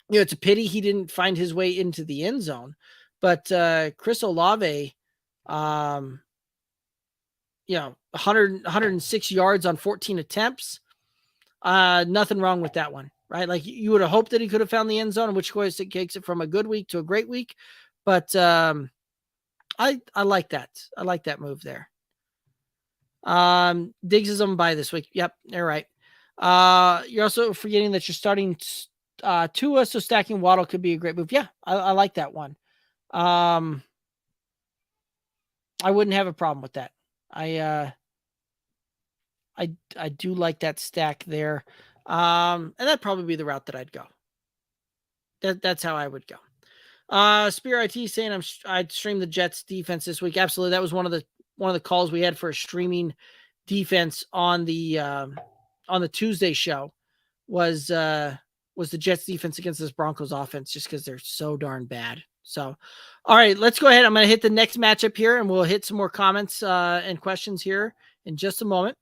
It's a pity he didn't find his way into the end zone. But Chris Olave, 106 yards on 14 attempts. Nothing wrong with that one, right? Like, you would have hoped that he could have found the end zone, in which case it takes it from a good week to a great week. But I like that. I like that move there. Diggs is on bye this week. Yep, you're right. You're also forgetting that you're starting Tua, so stacking Waddle could be a great move. Yeah, I like that one. I wouldn't have a problem with that. I do like that stack there. And that'd probably be the route that I'd go. That's how I would go. Spear IT saying I'd stream the Jets defense this week. Absolutely. That was one of the calls we had for a streaming defense on the Tuesday show was the Jets defense against this Broncos offense, just because they're so darn bad. So, all right, let's go ahead. I'm going to hit the next matchup here, and we'll hit some more comments and questions here in just a moment.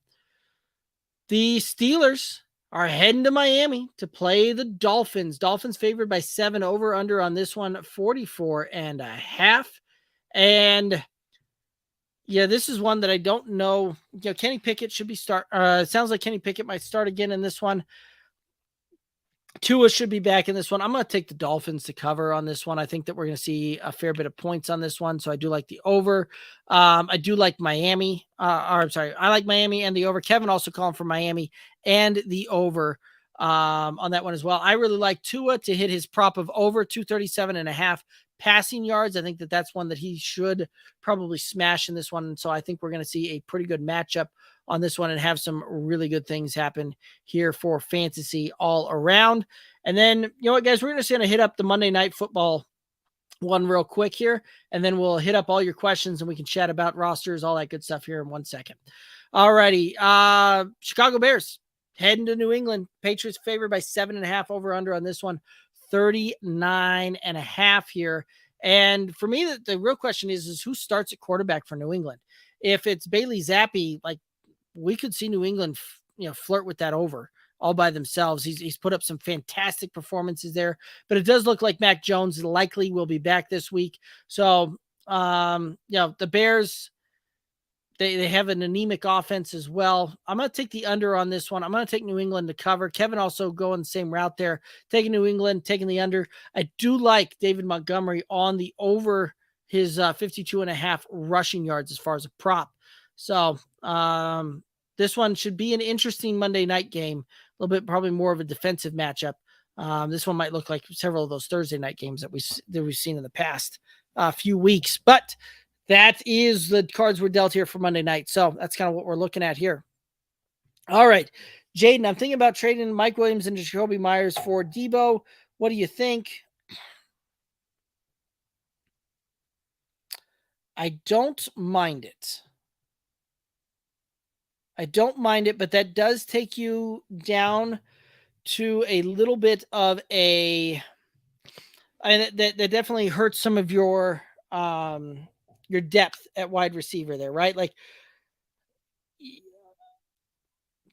The Steelers are heading to Miami to play the Dolphins. Dolphins favored by 7, over under on this one, 44.5. And yeah, this is one that I don't know. Kenny Pickett should be start. It sounds like Kenny Pickett might start again in this one. Tua should be back in this one. I'm going to take the Dolphins to cover on this one. I think that we're going to see a fair bit of points on this one. So I do like the over. I do like Miami. I like Miami and the over. Kevin also calling for Miami and the over on that one as well. I really like Tua to hit his prop of over 237.5 passing yards. I think that that's one that he should probably smash in this one. So I think we're going to see a pretty good matchup on this one and have some really good things happen here for fantasy all around. And then, you know what, guys, we're just going to hit up the Monday Night Football one real quick here, and then we'll hit up all your questions and we can chat about rosters, all that good stuff here in 1 second. All righty. Chicago Bears heading to New England. Patriots favored by 7.5, over under on this one, 39.5 here. And for me, the real question is who starts at quarterback for New England? If it's Bailey Zappi, like, we could see New England, flirt with that over all by themselves. He's put up some fantastic performances there, but it does look like Mac Jones likely will be back this week. So, the Bears, they have an anemic offense as well. I'm going to take the under on this one. I'm going to take New England to cover. Kevin also going the same route there, taking New England, taking the under. I do like David Montgomery on the over his 52.5 rushing yards as far as a prop. So this one should be an interesting Monday night game, a little bit probably more of a defensive matchup. This one might look like several of those Thursday night games that we've seen in the past few weeks. But that is the cards we're dealt here for Monday night. So that's kind of what we're looking at here. All right, Jaden, I'm thinking about trading Mike Williams and Jacoby Myers for Debo. What do you think? I don't mind it. But that does take you down to a little bit of and that definitely hurts some of your depth at wide receiver there, right? Like,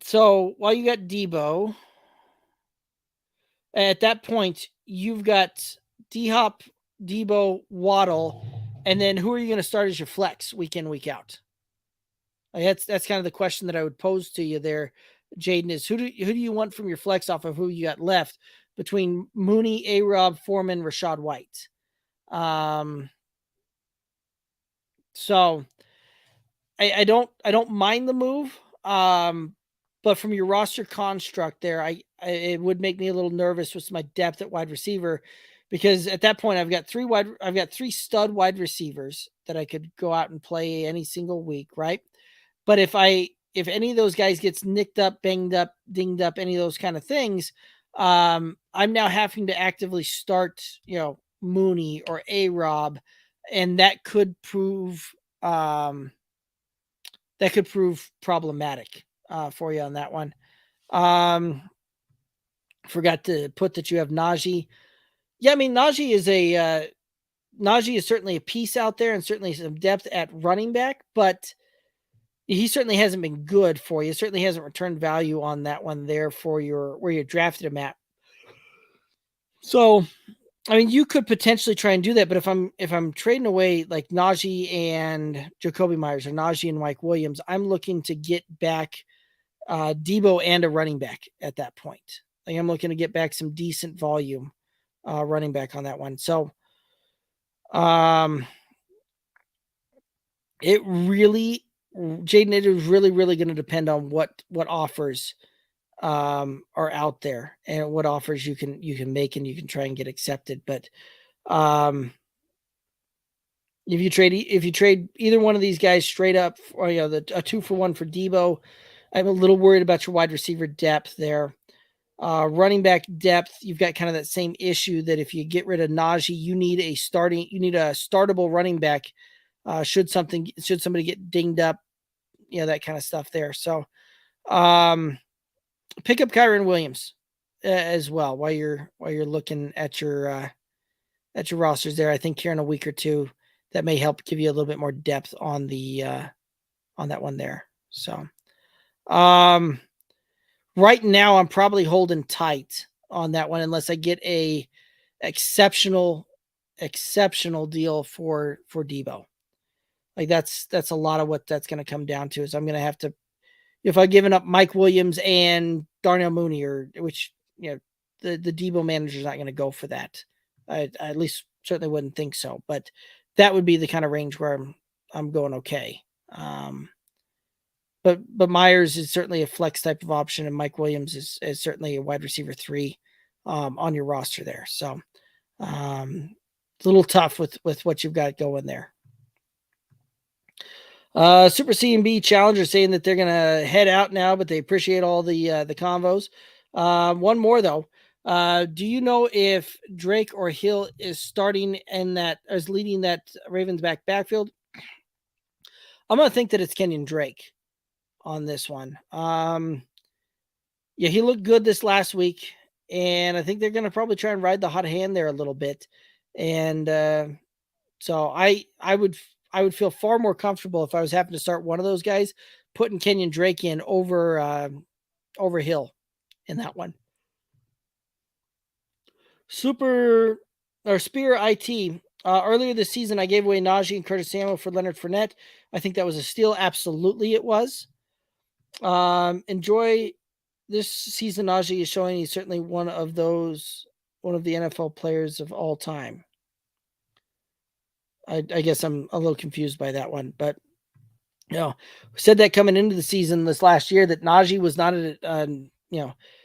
So while you got Debo, at that point, you've got D-Hop, Debo, Waddle, and then who are you going to start as your flex week in, week out? That's kind of the question that I would pose to you there, Jaden, is who do you want from your flex off of who you got left between Mooney, A-Rob, Foreman, Rashad White? So I don't mind the move. But from your roster construct there, it would make me a little nervous with my depth at wide receiver, because at that point I've got three stud wide receivers that I could go out and play any single week, right? But if any of those guys gets nicked up, banged up, dinged up, any of those kind of things, I'm now having to actively start, Mooney or A-Rob, and that could prove problematic for you on that one. Forgot to put that you have Najee. Yeah, I mean, Najee is certainly a piece out there and certainly some depth at running back, but he certainly hasn't been good for you. Certainly hasn't returned value on that one there for where you drafted him at. So, I mean, you could potentially try and do that, but if I'm trading away like Najee and Jacoby Myers or Najee and Mike Williams, I'm looking to get back Debo and a running back at that point. Like, I'm looking to get back some decent volume running back on that one. So, it is really, really going to depend on what offers are out there and what offers you can make and you can try and get accepted. But if you trade either one of these guys straight up, or a 2-for-1 for Debo, I'm a little worried about your wide receiver depth there. Running back depth, you've got kind of that same issue that if you get rid of Najee, you need a startable running back. Should somebody get dinged up, that kind of stuff there. So, pick up Kyren Williams as well while you're looking at your rosters there. I think here in a week or two that may help give you a little bit more depth on that one there. So, right now I'm probably holding tight on that one unless I get a exceptional deal for Debo. Like that's a lot of what that's going to come down to, is I'm going to have to, if I've given up Mike Williams and Darnell Mooney, or which, the Debo manager is not going to go for that. I at least certainly wouldn't think so, but that would be the kind of range where I'm going okay. But Myers is certainly a flex type of option, and Mike Williams is certainly a wide receiver 3 on your roster there. So it's a little tough with what you've got going there. Super C&B Challenger saying that they're going to head out now, but they appreciate all the convos. One more though. Do you know if Drake or Hill is leading that Ravens backfield? I'm going to think that it's Kenyon Drake on this one. Yeah, he looked good this last week, and I think they're going to probably try and ride the hot hand there a little bit. And so I would feel far more comfortable if I was having to start one of those guys, putting Kenyon Drake in over Hill in that one. Spear IT. Earlier this season, I gave away Najee and Curtis Samuel for Leonard Fournette. I think that was a steal. Absolutely, it was. Enjoy this season. Najee is showing he's certainly one of the NFL players of all time. I guess I'm a little confused by that one, but we said that coming into the season this last year that Najee was not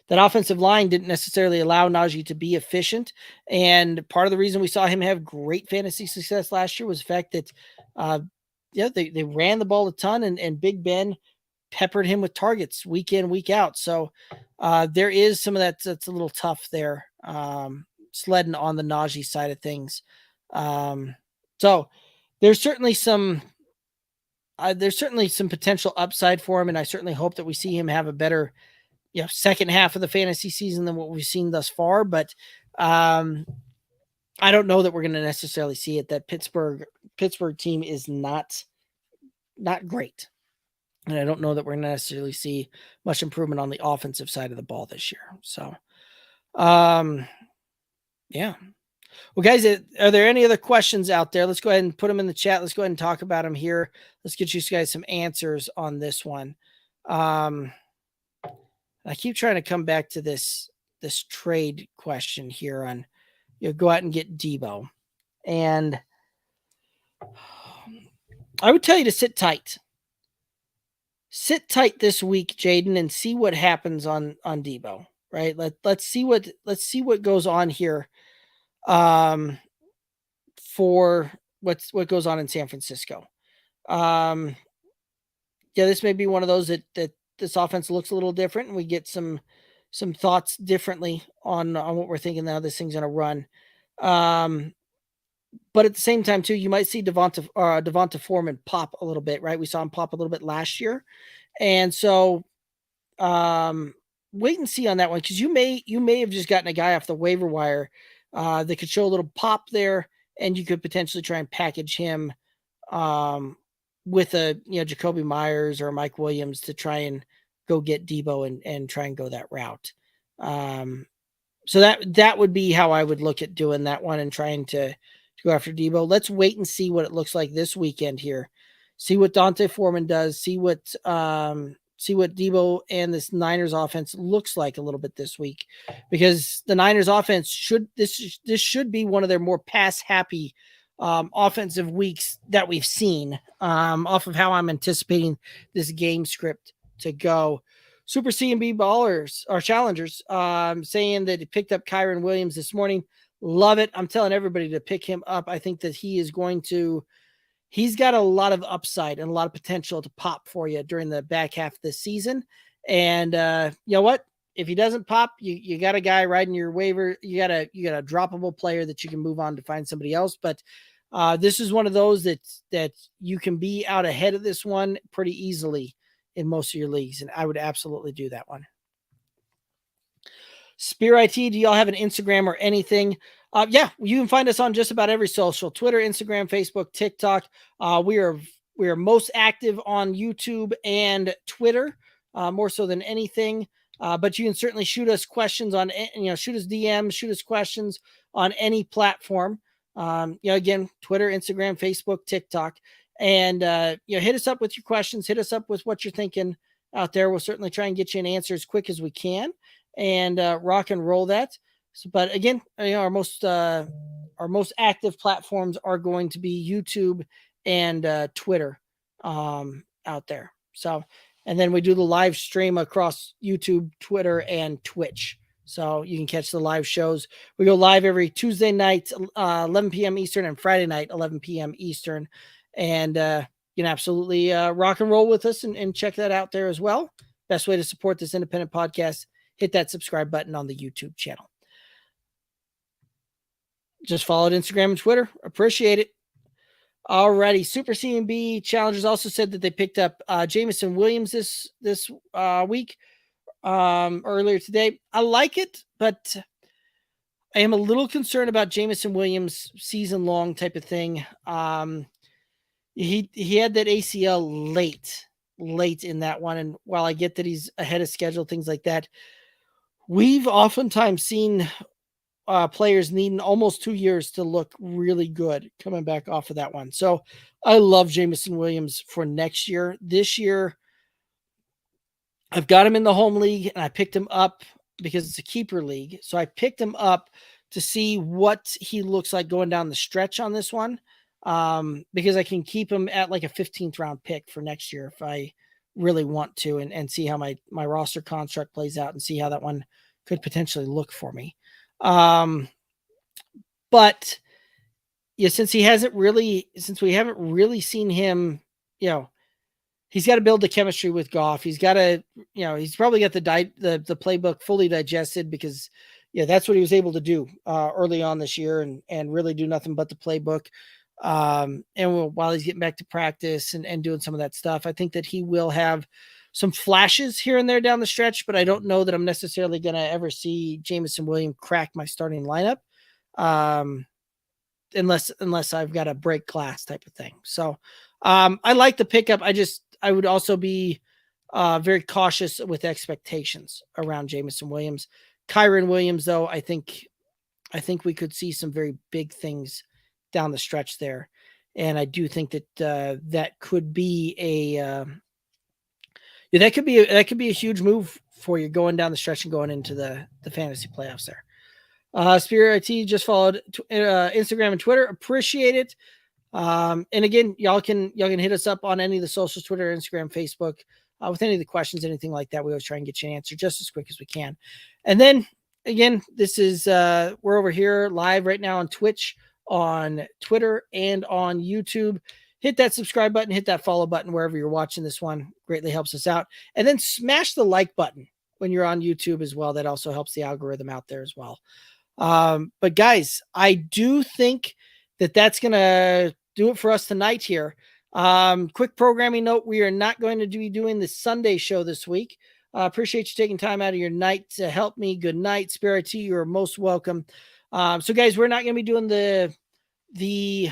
that offensive line didn't necessarily allow Najee to be efficient. And part of the reason we saw him have great fantasy success last year was the fact that, they ran the ball a ton, and Big Ben peppered him with targets week in, week out. So there is some of that's a little tough there, sledding on the Najee side of things. So there's certainly some potential upside for him, and I certainly hope that we see him have a better, second half of the fantasy season than what we've seen thus far. But I don't know that we're going to necessarily see it. That Pittsburgh team is not great. And I don't know that we're going to necessarily see much improvement on the offensive side of the ball this year. So, yeah. Well, guys, are there any other questions out there? Let's go ahead and put them in the chat. Let's go ahead and talk about them here. Let's get you guys some answers on this one. I keep trying to come back to this trade question here on, go out and get Debo. And I would tell you to sit tight. Sit tight this week, Jaden, and see what happens on Debo. Right? Let's see what goes on here. For what goes on in San Francisco. Yeah, this may be one of those that this offense looks a little different, and we get some thoughts differently on what we're thinking how this thing's going to run. But at the same time, too, you might see Devonta Foreman pop a little bit, right? We saw him pop a little bit last year. And so wait and see on that one, because you may have just gotten a guy off the waiver wire that could show a little pop there, and you could potentially try and package him with a Jacoby Myers or Mike Williams to try and go get Debo and try and go that route. So that would be how I would look at doing that one and trying to go after Debo. Let's wait and see what it looks like this weekend here. See what Dante Foreman does. See what Debo and this Niners offense looks like a little bit this week, because the Niners offense should be one of their more pass happy offensive weeks that we've seen off of how I'm anticipating this game script to go. Super CMB ballers or challengers saying that he picked up Kyron Williams this morning. Love it. I'm telling everybody to pick him up. I think that he's got a lot of upside and a lot of potential to pop for you during the back half of the season. And you know what? If he doesn't pop, you got a guy riding your waiver. You got a droppable player that you can move on to find somebody else. But this is one of those that you can be out ahead of this one pretty easily in most of your leagues. And I would absolutely do that one. Spear IT, do y'all have an Instagram or anything? Yeah, you can find us on just about every social: Twitter, Instagram, Facebook, TikTok. We are most active on YouTube and Twitter, more so than anything. But you can certainly shoot us questions on, shoot us DMs, shoot us questions on any platform. Again, Twitter, Instagram, Facebook, TikTok, and hit us up with your questions. Hit us up with what you're thinking out there. We'll certainly try and get you an answer as quick as we can, and rock and roll that. So, but again, our most active platforms are going to be YouTube and Twitter out there. So, and then we do the live stream across YouTube, Twitter, and Twitch. So you can catch the live shows. We go live every Tuesday night, 11 p.m. Eastern, and Friday night, 11 p.m. Eastern. And you can absolutely rock and roll with us and check that out there as well. Best way to support this independent podcast, hit that subscribe button on the YouTube channel. Just followed Instagram and Twitter. Appreciate it. Alrighty. Super CMB Challengers also said that they picked up Jameson Williams this week. Earlier today. I like it, but I am a little concerned about Jameson Williams season long type of thing. He had that ACL late in that one. And while I get that he's ahead of schedule, things like that, we've oftentimes seen players needing almost 2 years to look really good coming back off of that one. So I love Jameson Williams for next year. This year, I've got him in the home league, and I picked him up because it's a keeper league. So I picked him up to see what he looks like going down the stretch on this one, because I can keep him at like a 15th round pick for next year if I really want to, and see how my roster construct plays out and see how that one could potentially look for me. But yeah, since we haven't really seen him, he's got to build the chemistry with Goff. He's got to, he's probably got the playbook fully digested, because that's what he was able to do early on this year, and really do nothing but the playbook. And while he's getting back to practice and doing some of that stuff, I think that he will have some flashes here and there down the stretch, but I don't know that I'm necessarily going to ever see Jameson Williams crack my starting lineup. Unless I've got a break glass type of thing. So I like the pickup. I would also be very cautious with expectations around Jameson Williams. Kyren Williams, though, I think we could see some very big things down the stretch there. And I do think that that could be that could be a huge move for you going down the stretch and going into the fantasy playoffs there. Spirit IT just followed Instagram and Twitter. Appreciate it. And again, y'all can hit us up on any of the socials, Twitter, Instagram, Facebook, with any of the questions, anything like that. We always try and get you an answer just as quick as we can. And then again, this is we're over here live right now on Twitch, on Twitter, and on YouTube. Hit that subscribe button, hit that follow button wherever you're watching this one. Greatly helps us out. And then smash the like button when you're on YouTube as well. That also helps the algorithm out there as well. But guys, I do think that that's going to do it for us tonight here. Quick programming note. We are not going to be doing the Sunday show this week. Appreciate you taking time out of your night to help me. Good night. Spirit T, you're most welcome. So guys, we're not going to be doing the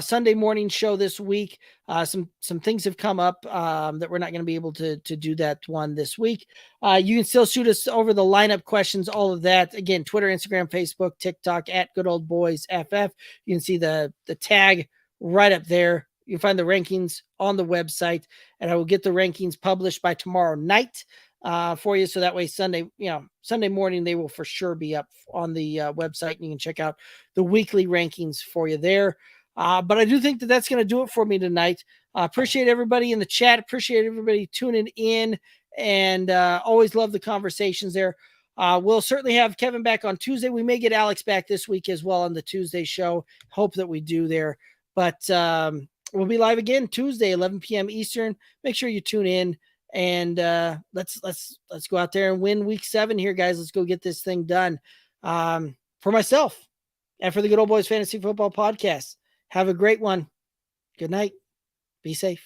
Sunday morning show this week. Some things have come up that we're not going to be able to do that one this week. You can still shoot us over the lineup questions, all of that. Again, Twitter, Instagram, Facebook, TikTok at Good Old Boys FF. You can see the tag right up there. You can find the rankings on the website, and I will get the rankings published by tomorrow night for you. So that way Sunday morning, they will for sure be up on the website, and you can check out the weekly rankings for you there. But I do think that that's going to do it for me tonight. Appreciate everybody in the chat. Appreciate everybody tuning in, and always love the conversations there. We'll certainly have Kevin back on Tuesday. We may get Alex back this week as well on the Tuesday show. Hope that we do there. But we'll be live again Tuesday, 11 p.m. Eastern. Make sure you tune in, and let's go out there and win Week 7 here, guys. Let's go get this thing done. For myself and for the Good Old Boys Fantasy Football Podcast. Have a great one. Good night. Be safe.